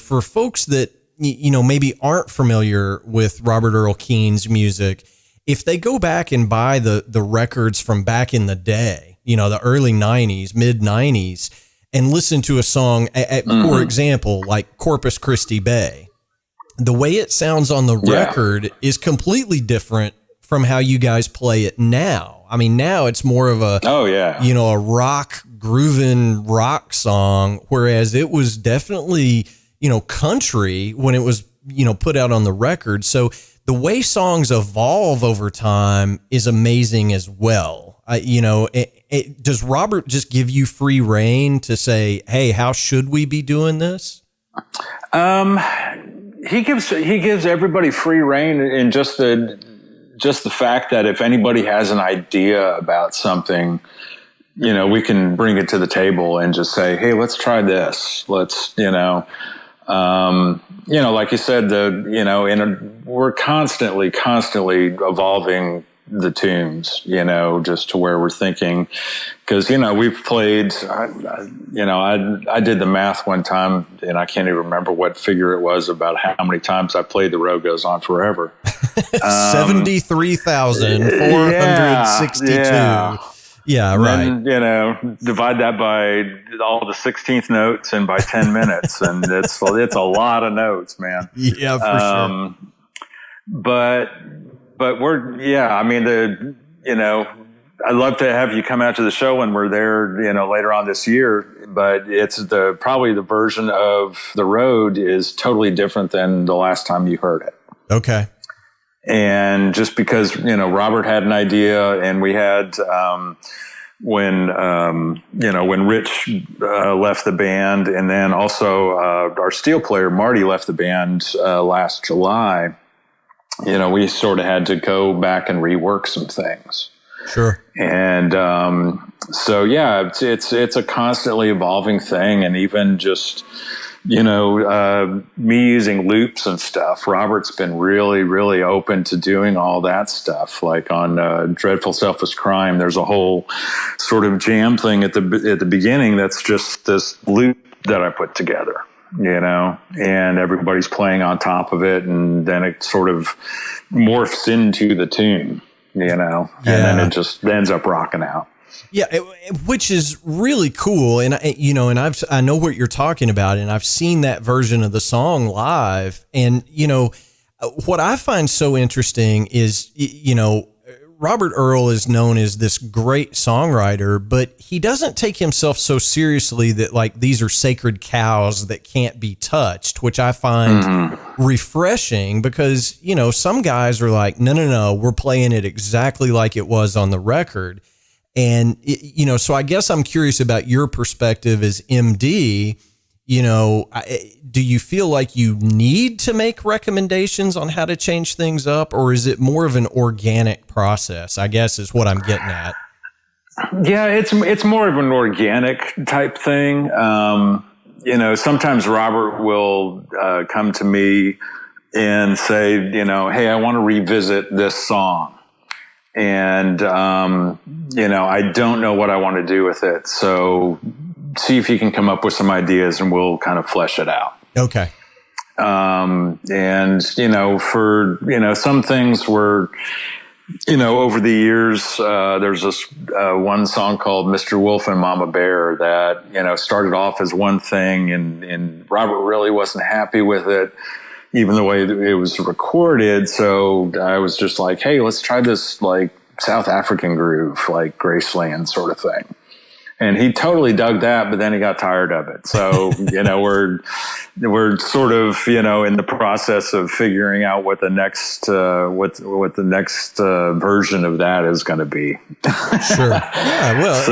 for folks that, maybe aren't familiar with Robert Earl Keen's music, if they go back and buy the records from back in the day, the early 90s, mid 90s, and listen to a song, for example, like Corpus Christi Bay, the way it sounds on the record is completely different from how you guys play it now. I mean, now it's more of a, a rock, grooving rock song, whereas it was definitely, country when it was, put out on the record. So the way songs evolve over time is amazing as well. Does Robert just give you free reign to say, hey, how should we be doing this? He gives everybody free reign in just the fact that if anybody has an idea about something, we can bring it to the table and just say, hey, let's try this. Let's, like you said, we're constantly evolving the tunes, just to where we're thinking, because, we've played, I did the math one time and I can't even remember what figure it was about how many times I played The Road Goes On Forever. 73,462. Yeah, right. Then, divide that by all the 16th notes and by 10 minutes. And it's a lot of notes, man. Yeah, for sure. But we're, I'd love to have you come out to the show when we're there, later on this year, but it's probably the version of The Road is totally different than the last time you heard it. Okay. And just because, Robert had an idea and we had, when Rich left the band, and then also our steel player, Marty, left the band last July, we sort of had to go back and rework some things. Sure. And it's a constantly evolving thing. And even just, me using loops and stuff, Robert's been really, really open to doing all that stuff. Like on Dreadful Selfish Crime, there's a whole sort of jam thing at the beginning that's just this loop that I put together, and everybody's playing on top of it, and then it sort of morphs into the tune, and then it just ends up rocking out. Yeah, which is really cool, and I know what you're talking about, and I've seen that version of the song live, and what I find so interesting is Robert Earl is known as this great songwriter, but he doesn't take himself so seriously that like these are sacred cows that can't be touched, which I find refreshing, because some guys are like, no, we're playing it exactly like it was on the record. And, so I guess I'm curious about your perspective as MD. Do you feel like you need to make recommendations on how to change things up, or is it more of an organic process, I guess is what I'm getting at? Yeah, it's more of an organic type thing. Sometimes Robert will come to me and say, hey, I want to revisit this song. And, I don't know what I want to do with it. So see if you can come up with some ideas and we'll kind of flesh it out. Okay. For, some things were, over the years, there's this one song called Mr. Wolf and Mama Bear that, started off as one thing, and Robert really wasn't happy with it, even the way it was recorded. So I was just like, hey, let's try this like South African groove, like Graceland sort of thing. And he totally dug that, but then he got tired of it. So, we're sort of, in the process of figuring out what the next, what the next version of that is going to be. Sure. Yeah. Well,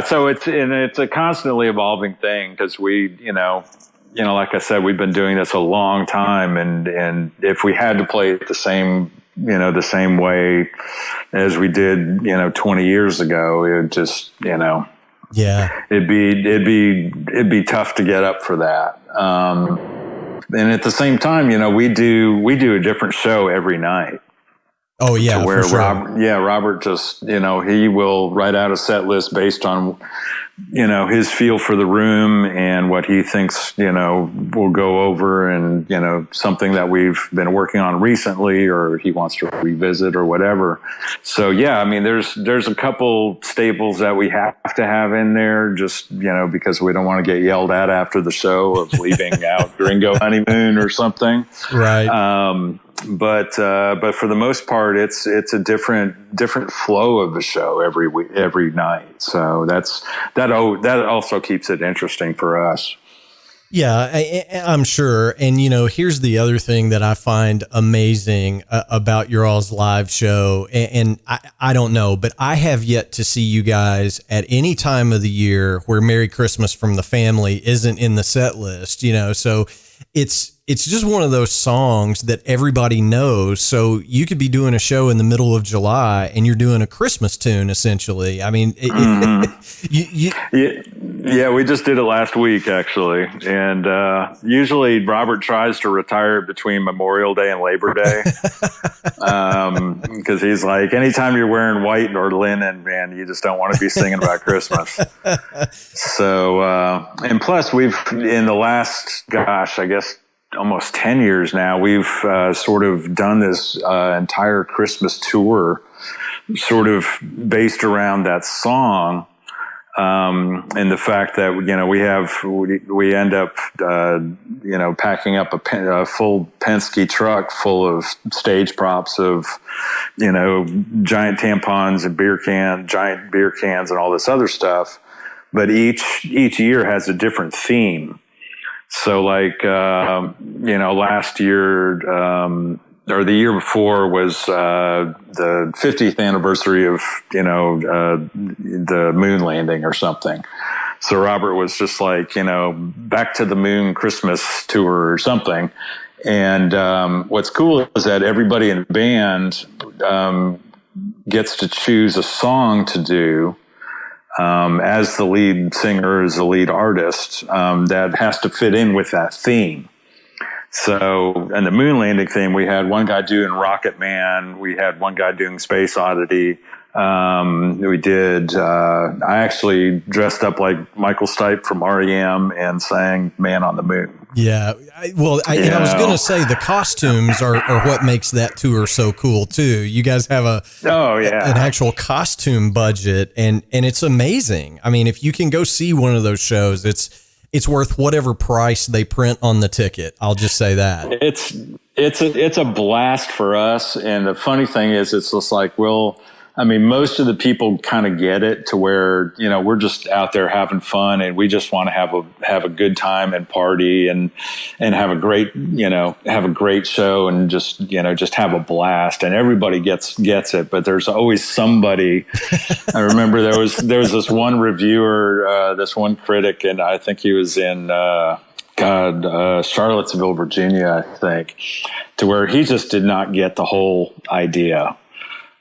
so it's a constantly evolving thing, because we, like I said, we've been doing this a long time, and if we had to play it the same way as we did, 20 years ago, it would just, yeah, it'd be tough to get up for that. And at the same time, we do a different show every night. Oh yeah, to where for sure. Robert just, he will write out a set list based on, his feel for the room and what he thinks, we'll go over, and, something that we've been working on recently or he wants to revisit or whatever. So, yeah, I mean, there's a couple staples that we have to have in there just, because we don't want to get yelled at after the show of leaving out Gringo Honeymoon or something. Right. But for the most part, it's a different flow of the show every week, every night. So that also keeps it interesting for us. Yeah, I'm sure. And, here's the other thing that I find amazing about your all's live show. And I don't know, but I have yet to see you guys at any time of the year where Merry Christmas from the Family isn't in the set list, so it's just one of those songs that everybody knows. So you could be doing a show in the middle of July and you're doing a Christmas tune, essentially. I mean, yeah, we just did it last week, actually. And usually Robert tries to retire between Memorial Day and Labor Day. Because he's like, anytime you're wearing white or linen, man, you just don't want to be singing about Christmas. So, and plus we've, in the last, I guess, almost 10 years now, we've sort of done this entire Christmas tour sort of based around that song. And the fact that, we end up, packing up a full Penske truck full of stage props of, giant tampons and giant beer cans and all this other stuff. But each year has a different theme. So like, last year, or the year before was, the 50th anniversary of, the moon landing or something. So Robert was just like, back to the moon Christmas tour or something. And, what's cool is that everybody in the band, gets to choose a song to do, as the lead singer, as the lead artist, that has to fit in with that theme. So, and the moon landing theme, we had one guy doing Rocket Man. We had one guy doing Space Oddity. We did, I actually dressed up like Michael Stipe from REM and sang Man on the Moon. Yeah. I was going to say the costumes are what makes that tour so cool too. You guys have an actual costume budget and it's amazing. I mean, if you can go see one of those shows, it's worth whatever price they print on the ticket. I'll just say that. It's a blast for us. And the funny thing is, it's just like, most of the people kind of get it to where, we're just out there having fun and we just want to have a good time and party and have a great, have a great show and just have a blast, and everybody gets it. But there's always somebody. I remember there was this one reviewer, this one critic, and I think he was in, Charlottesville, Virginia, I think, to where he just did not get the whole idea.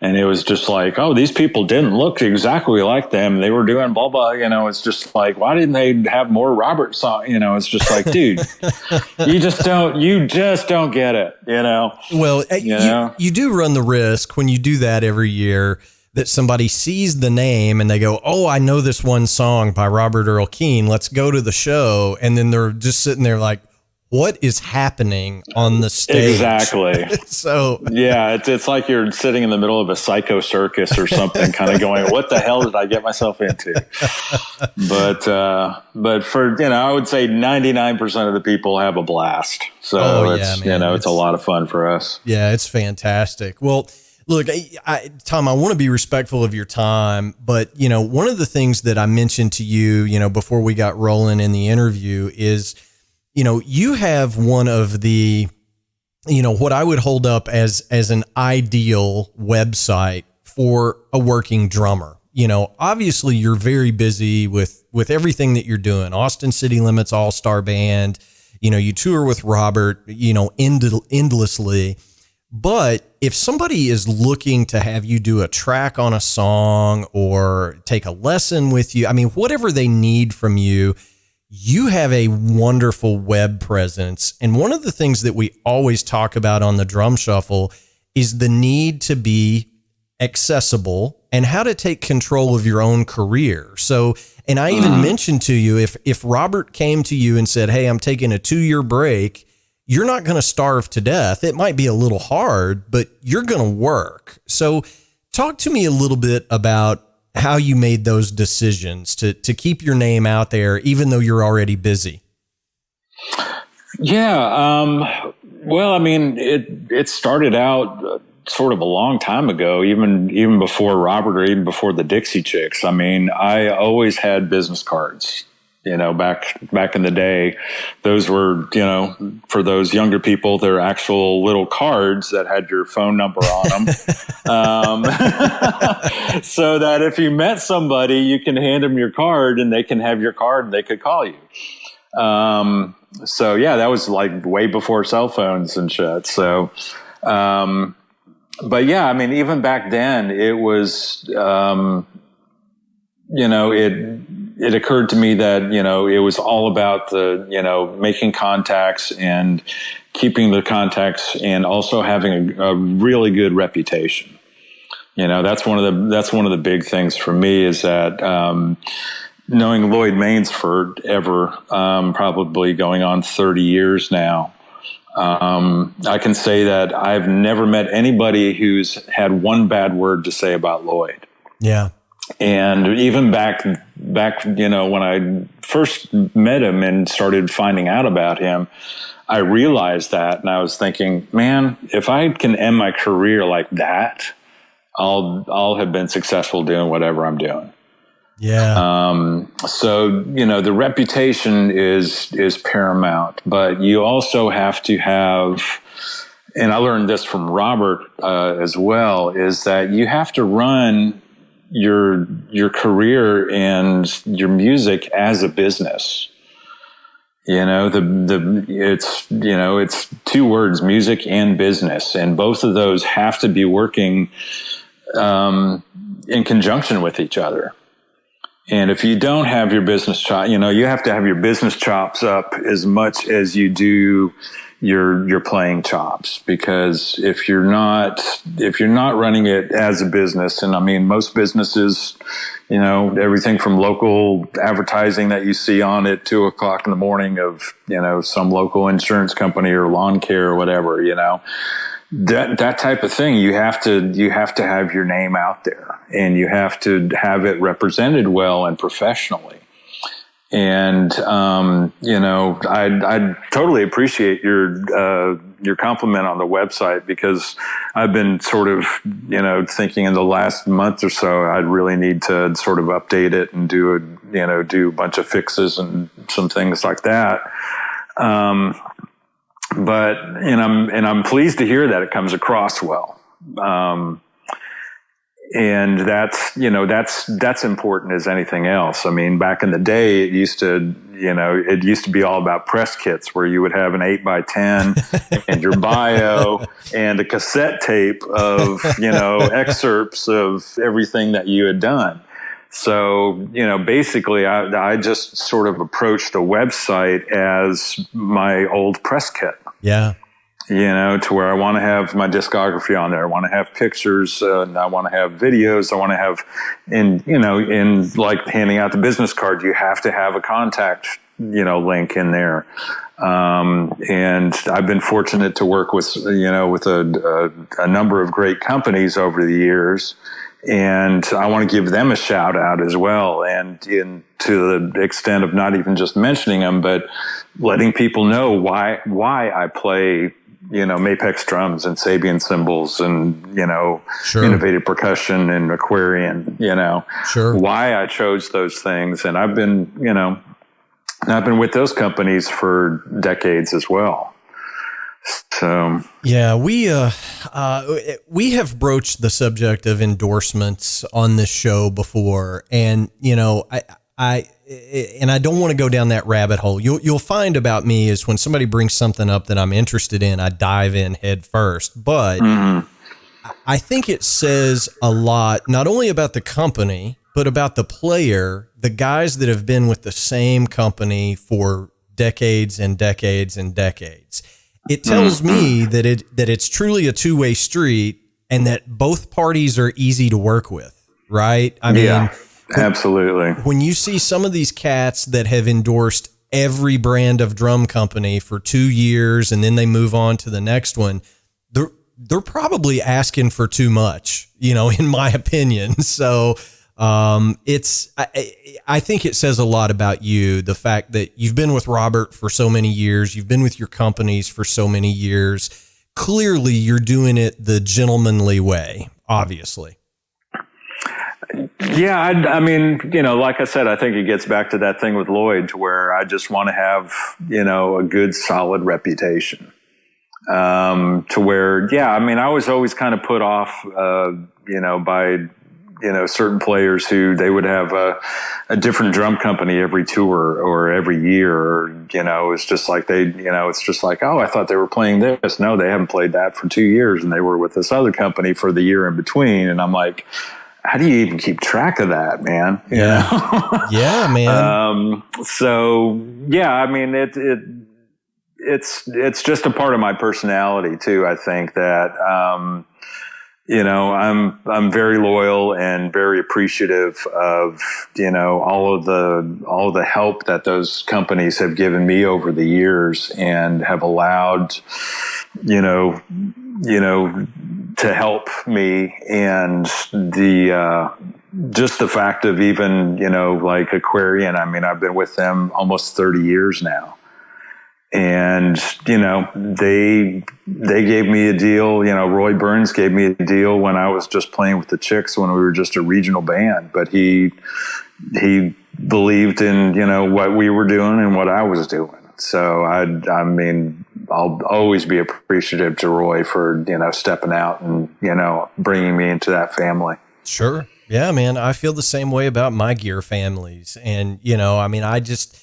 And it was just like, oh, these people didn't look exactly like them. They were doing blah, blah. It's just like, why didn't they have more Robert song? It's just like, dude, you just don't get it, Well, you do run the risk when you do that every year that somebody sees the name and they go, oh, I know this one song by Robert Earl Keen. Let's go to the show. And then they're just sitting there like, what is happening on the stage? Exactly. So yeah, it's like you're sitting in the middle of a psycho circus or something, kind of going, what the hell did I get myself into? But for, I would say 99% of the people have a blast. So it's a lot of fun for us. Yeah, it's fantastic. Well, look, Tom, I want to be respectful of your time, but one of the things that I mentioned to you, before we got rolling in the interview is, you have one of the, what I would hold up as an ideal website for a working drummer. Obviously you're very busy with everything that you're doing. Austin City Limits All-Star Band, you tour with Robert, endlessly. But if somebody is looking to have you do a track on a song or take a lesson with you, I mean, whatever they need from you, you have a wonderful web presence. And one of the things that we always talk about on the Drum Shuffle is the need to be accessible and how to take control of your own career. So, and I even mentioned to you, if Robert came to you and said, hey, I'm taking a 2-year break, you're not going to starve to death. It might be a little hard, but you're going to work. So talk to me a little bit about how you made those decisions to keep your name out there, even though you're already busy. Yeah. Well, I mean, it started out sort of a long time ago, even before Robert or even before the Dixie Chicks. I mean, I always had business cards. Back in the day, those were, for those younger people, they're actual little cards that had your phone number on them. So that if you met somebody, you can hand them your card and they can have your card and they could call you. So yeah, that was like way before cell phones and shit. So, but yeah, I mean, even back then it was, it occurred to me that, it was all about making contacts and keeping the contacts and also having a really good reputation. That's one of the big things for me is that, knowing Lloyd Maines forever, probably going on 30 years now, I can say that I've never met anybody who's had one bad word to say about Lloyd. Yeah. And even back, when I first met him and started finding out about him, I realized that, and I was thinking, man, if I can end my career like that, I'll have been successful doing whatever I'm doing. Yeah. So, the reputation is paramount, but you also have to have, and I learned this from Robert, as well, is that you have to run your career and your music as a business. It's 2 words, music and business, and both of those have to be working in conjunction with each other. And if you don't have your business you have to have your business chops up as much as you do your playing chops, because if you're not running it as a business, and I mean, most businesses, everything from local advertising that you see on at 2:00 in the morning of, some local insurance company or lawn care or whatever, that type of thing, you have to have your name out there, and you have to have it represented well and professionally. And, I totally appreciate your compliment on the website, because I've been sort of, thinking in the last month or so, I'd really need to sort of update it and do a bunch of fixes and some things like that. But, I'm pleased to hear that it comes across well. And that's important as anything else. I mean, back in the day, it used to be all about press kits, where you would have an 8x10 and your bio and a cassette tape of, excerpts of everything that you had done. So, basically I just sort of approached the website as my old press kit. Yeah. To where I want to have my discography on there. I want to have pictures, and I want to have videos. I want to have, in like handing out the business card, you have to have a contact, link in there. And I've been fortunate to work with a number of great companies over the years. And I want to give them a shout out as well. And to the extent of not even just mentioning them, but letting people know why I play, Mapex drums and Sabian cymbals and, Sure. innovative percussion and Aquarian, Sure. why I chose those things. And I've been with those companies for decades as well. So yeah, we have broached the subject of endorsements on this show before, and I don't want to go down that rabbit hole. You'll find about me is when somebody brings something up that I'm interested in, I dive in head first. But I think it says a lot, not only about the company, but about the player, the guys that have been with the same company for decades and decades and decades. It tells me that it's truly a two-way street and that both parties are easy to work with, right? I mean, absolutely. When you see some of these cats that have endorsed every brand of drum company for 2 years and then they move on to the next one, they're probably asking for too much, in my opinion. So I think it says a lot about you, the fact that you've been with Robert for so many years, you've been with your companies for so many years. Clearly, you're doing it the gentlemanly way, obviously. Yeah, I mean, like I said, I think it gets back to that thing with Lloyd, to where I just want to have, a good, solid reputation. To where, I mean, I was always kind of put off, by, certain players who they would have a different drum company every tour or every year, or, it's just like it's just like, oh, I thought they were playing this. No, they haven't played that for 2 years and they were with this other company for the year in between. And I'm like, how do you even keep track of that, man? Yeah, man. So I mean, it's just a part of my personality too. I think that, I'm very loyal and very appreciative of, all of the help that those companies have given me over the years and have allowed, to help me. And just the fact of even, like Aquarian, I mean, I've been with them almost 30 years now. And, they gave me a deal, Roy Burns gave me a deal when I was just playing with the Chicks when we were just a regional band, but he believed in, what we were doing and what I was doing. So I mean, I'll always be appreciative to Roy for, stepping out and, bringing me into that family. Sure. Yeah, man. I feel the same way about my gear families. And, I mean, I just,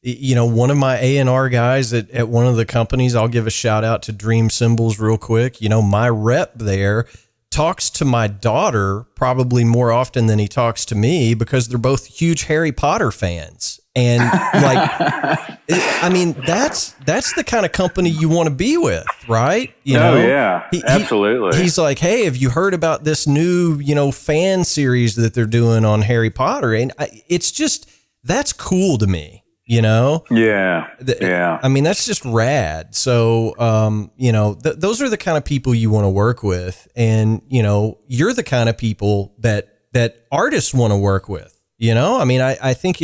one of my A&R guys at one of the companies, I'll give a shout out to Dream Cymbals real quick. My rep there talks to my daughter probably more often than he talks to me because they're both huge Harry Potter fans. And like, I mean, that's the kind of company you want to be with, right? Yeah, absolutely. He's like, hey, have you heard about this new, fan series that they're doing on Harry Potter? And it's just, that's cool to me. Yeah. I mean, that's just rad. So, those are the kind of people you want to work with. And, you're the kind of people that artists want to work with, I mean, I think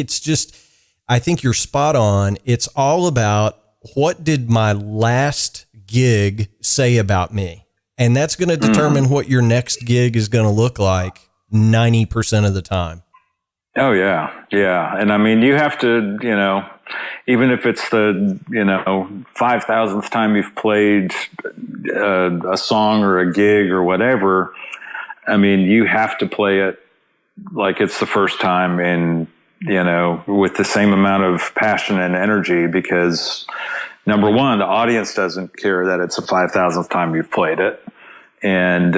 I think you're spot on. It's all about what did my last gig say about me? And that's going to determine what your next gig is going to look like 90% of the time. Oh, yeah. Yeah. And I mean, you have to, even if it's the, 5,000th time you've played a song or a gig or whatever, I mean, you have to play it like it's the first time and, with the same amount of passion and energy, because number one, the audience doesn't care that it's the 5,000th time you've played it. And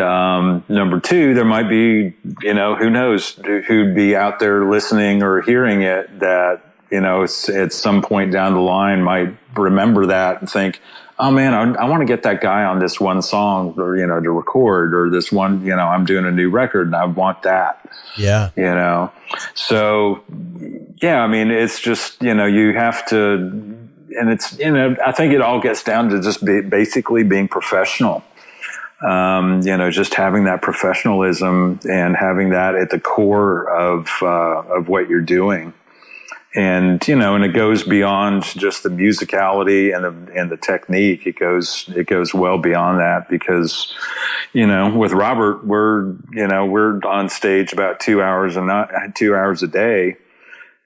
number two, there might be, who knows, who'd be out there listening or hearing it that, at some point down the line might remember that and think, oh man, I want to get that guy on this one song or, to record, or this one, I'm doing a new record and I want that. Yeah. So, yeah, I mean, it's just, you have to, and it's, I think it all gets down to just basically being professional. Just having that professionalism and having that at the core of what you're doing. And, and it goes beyond just the musicality and the technique. It goes well beyond that because, with Robert, we're on stage about 2 hours a day.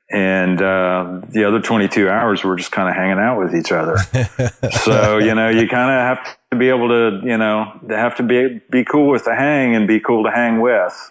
And the other 22 hours, we're just kind of hanging out with each other. So, you kind of have to be able to, be cool with the hang and be cool to hang with,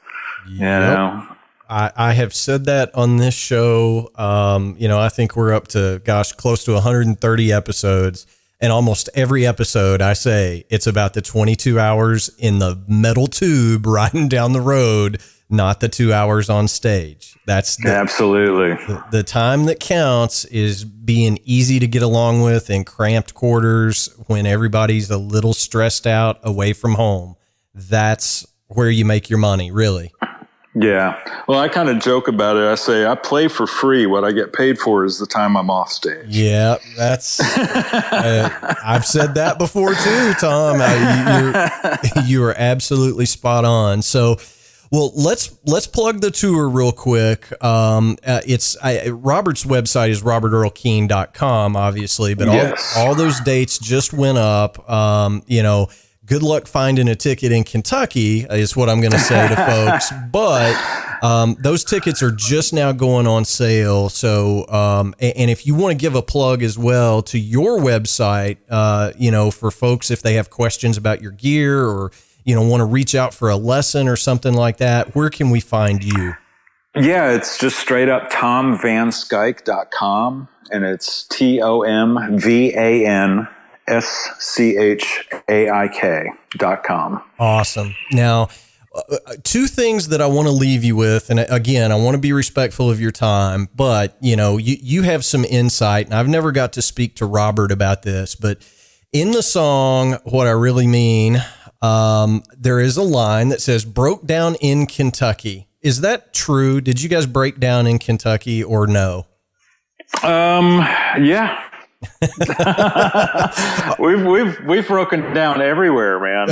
I have said that on this show. I think we're up to, close to 130 episodes. And almost every episode I say it's about the 22 hours in the metal tube riding down the road, not the 2 hours on stage. That's absolutely the time that counts is being easy to get along with in cramped quarters when everybody's a little stressed out away from home. That's where you make your money, really. Yeah. Well, I kind of joke about it. I say I play for free. What I get paid for is the time I'm off stage. Yeah, that's. I've said that before too, Tom. You are absolutely spot on. So, well, let's plug the tour real quick. Robert's website is robertearlkeen.com, obviously, but yes. all those dates just went up. Good luck finding a ticket in Kentucky is what I'm going to say to folks. But those tickets are just now going on sale. So, and if you want to give a plug as well to your website, for folks, if they have questions about your gear or, want to reach out for a lesson or something like that, where can we find you? Yeah, it's just straight up tomvanschaik.com, and it's TOMVANSCHAIK.com. Awesome. Now, two things that I want to leave you with, and again, I want to be respectful of your time, but you have some insight, and I've never got to speak to Robert about this, but in the song, What I Really Mean, there is a line that says broke down in Kentucky. Is that true? Did you guys break down in Kentucky or no? Yeah. we've broken down everywhere, man.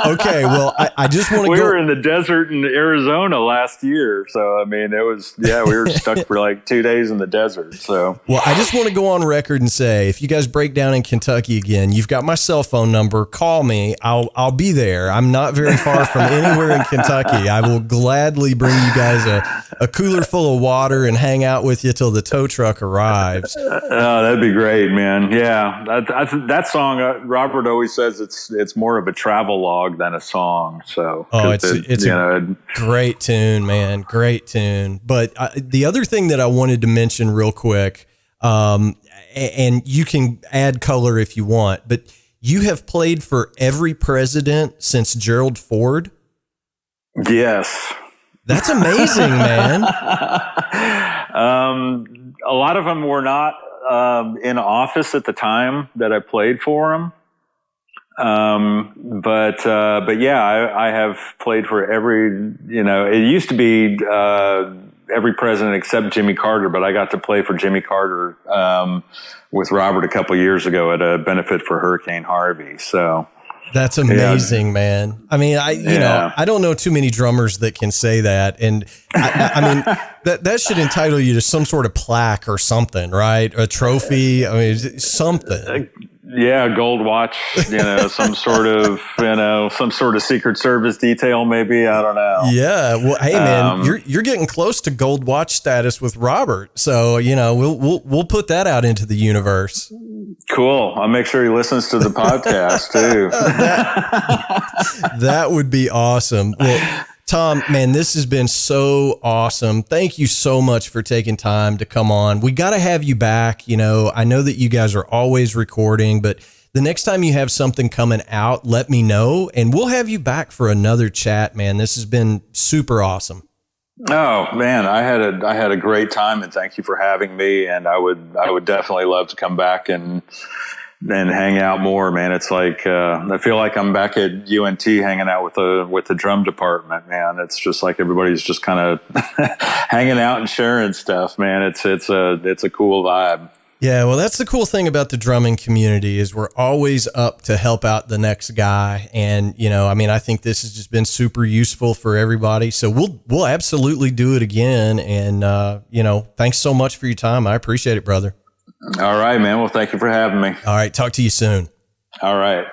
Okay, well, I just want to We were in the desert in Arizona last year, so I mean, we were stuck for like 2 days in the desert. So, well, I just want to go on record and say, if you guys break down in Kentucky again, you've got my cell phone number. Call me. I'll be there. I'm not very far from anywhere in Kentucky. I will gladly bring you guys a cooler full of water and hang out with you till the tow truck arrives. Oh, that'd be great, man. Yeah, that song, Robert always says it's more of a travel log than a song. So, it's a great tune, man. Great tune. But the other thing that I wanted to mention real quick, and you can add color if you want, but you have played for every president since Gerald Ford. Yes. That's amazing, man. A lot of them were not in office at the time that I played for them. But yeah, I have played for every, it used to be every president except Jimmy Carter, but I got to play for Jimmy Carter with Robert a couple years ago at a benefit for Hurricane Harvey. So that's amazing, man. I mean, I don't know too many drummers that can say that. And I mean, that should entitle you to some sort of plaque or something, right? A trophy. I mean, something. Yeah, gold watch, some sort of Secret Service detail, maybe. I don't know. Yeah. Well, hey, man, you're getting close to gold watch status with Robert. So, we'll put that out into the universe. Cool. I'll make sure he listens to the podcast too. That would be awesome. Well, Tom, man, this has been so awesome. Thank you so much for taking time to come on. We got to have you back. I know that you guys are always recording, but the next time you have something coming out, let me know and we'll have you back for another chat, man. This has been super awesome. Oh man, I had a great time, and thank you for having me. And I would definitely love to come back and hang out more, man. It's like I feel like I'm back at UNT hanging out with the drum department, man. It's just like everybody's just kind of hanging out and sharing stuff, man. It's a cool vibe. Yeah, well, that's the cool thing about the drumming community is we're always up to help out the next guy. And, I think this has just been super useful for everybody. So we'll absolutely do it again. And, thanks so much for your time. I appreciate it, brother. All right, man. Well, thank you for having me. All right. Talk to you soon. All right.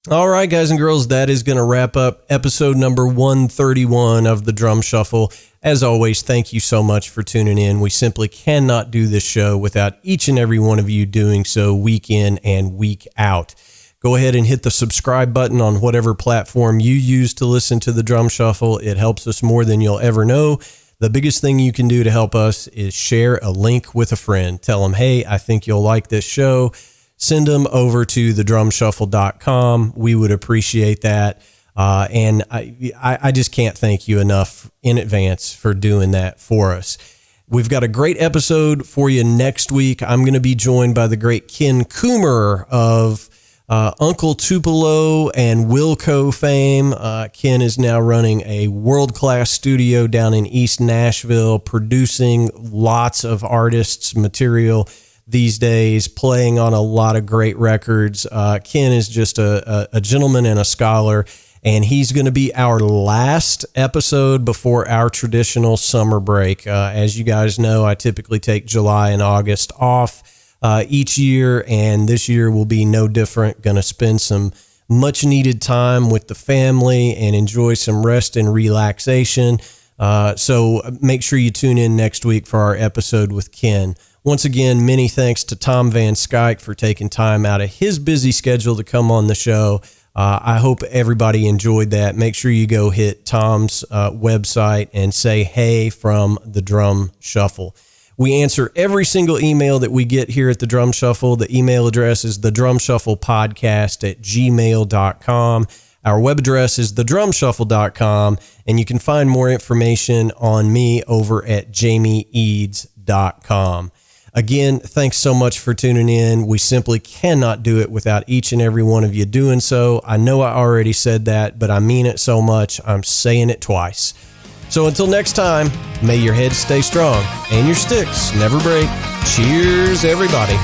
All right, guys and girls, that is going to wrap up episode number 131 of the Drum Shuffle. As always, thank you so much for tuning in. We simply cannot do this show without each and every one of you doing so week in and week out. Go ahead and hit the subscribe button on whatever platform you use to listen to the Drum Shuffle. It helps us more than you'll ever know. The biggest thing you can do to help us is share a link with a friend. Tell them, hey, I think you'll like this show. Send them over to thedrumshuffle.com. We would appreciate that. And I just can't thank you enough in advance for doing that for us. We've got a great episode for you next week. I'm going to be joined by the great Ken Coomer of Uncle Tupelo and Wilco fame. Ken is now running a world-class studio down in East Nashville, producing lots of artists' material these days, playing on a lot of great records. Ken is just a gentleman and a scholar, and he's going to be our last episode before our traditional summer break. As you guys know, I typically take July and August off each year, and this year will be no different. Going to spend some much needed time with the family and enjoy some rest and relaxation. So make sure you tune in next week for our episode with Ken. Once again, many thanks to Tom Van Schaik for taking time out of his busy schedule to come on the show. I hope everybody enjoyed that. Make sure you go hit Tom's website and say hey from the Drum Shuffle. We answer every single email that we get here at the Drum Shuffle. The email address is thedrumshufflepodcast@gmail.com. Our web address is thedrumshuffle.com, and you can find more information on me over at jamieeads.com. Again, thanks so much for tuning in. We simply cannot do it without each and every one of you doing so. I know I already said that, but I mean it so much, I'm saying it twice. So until next time, may your heads stay strong and your sticks never break. Cheers, everybody.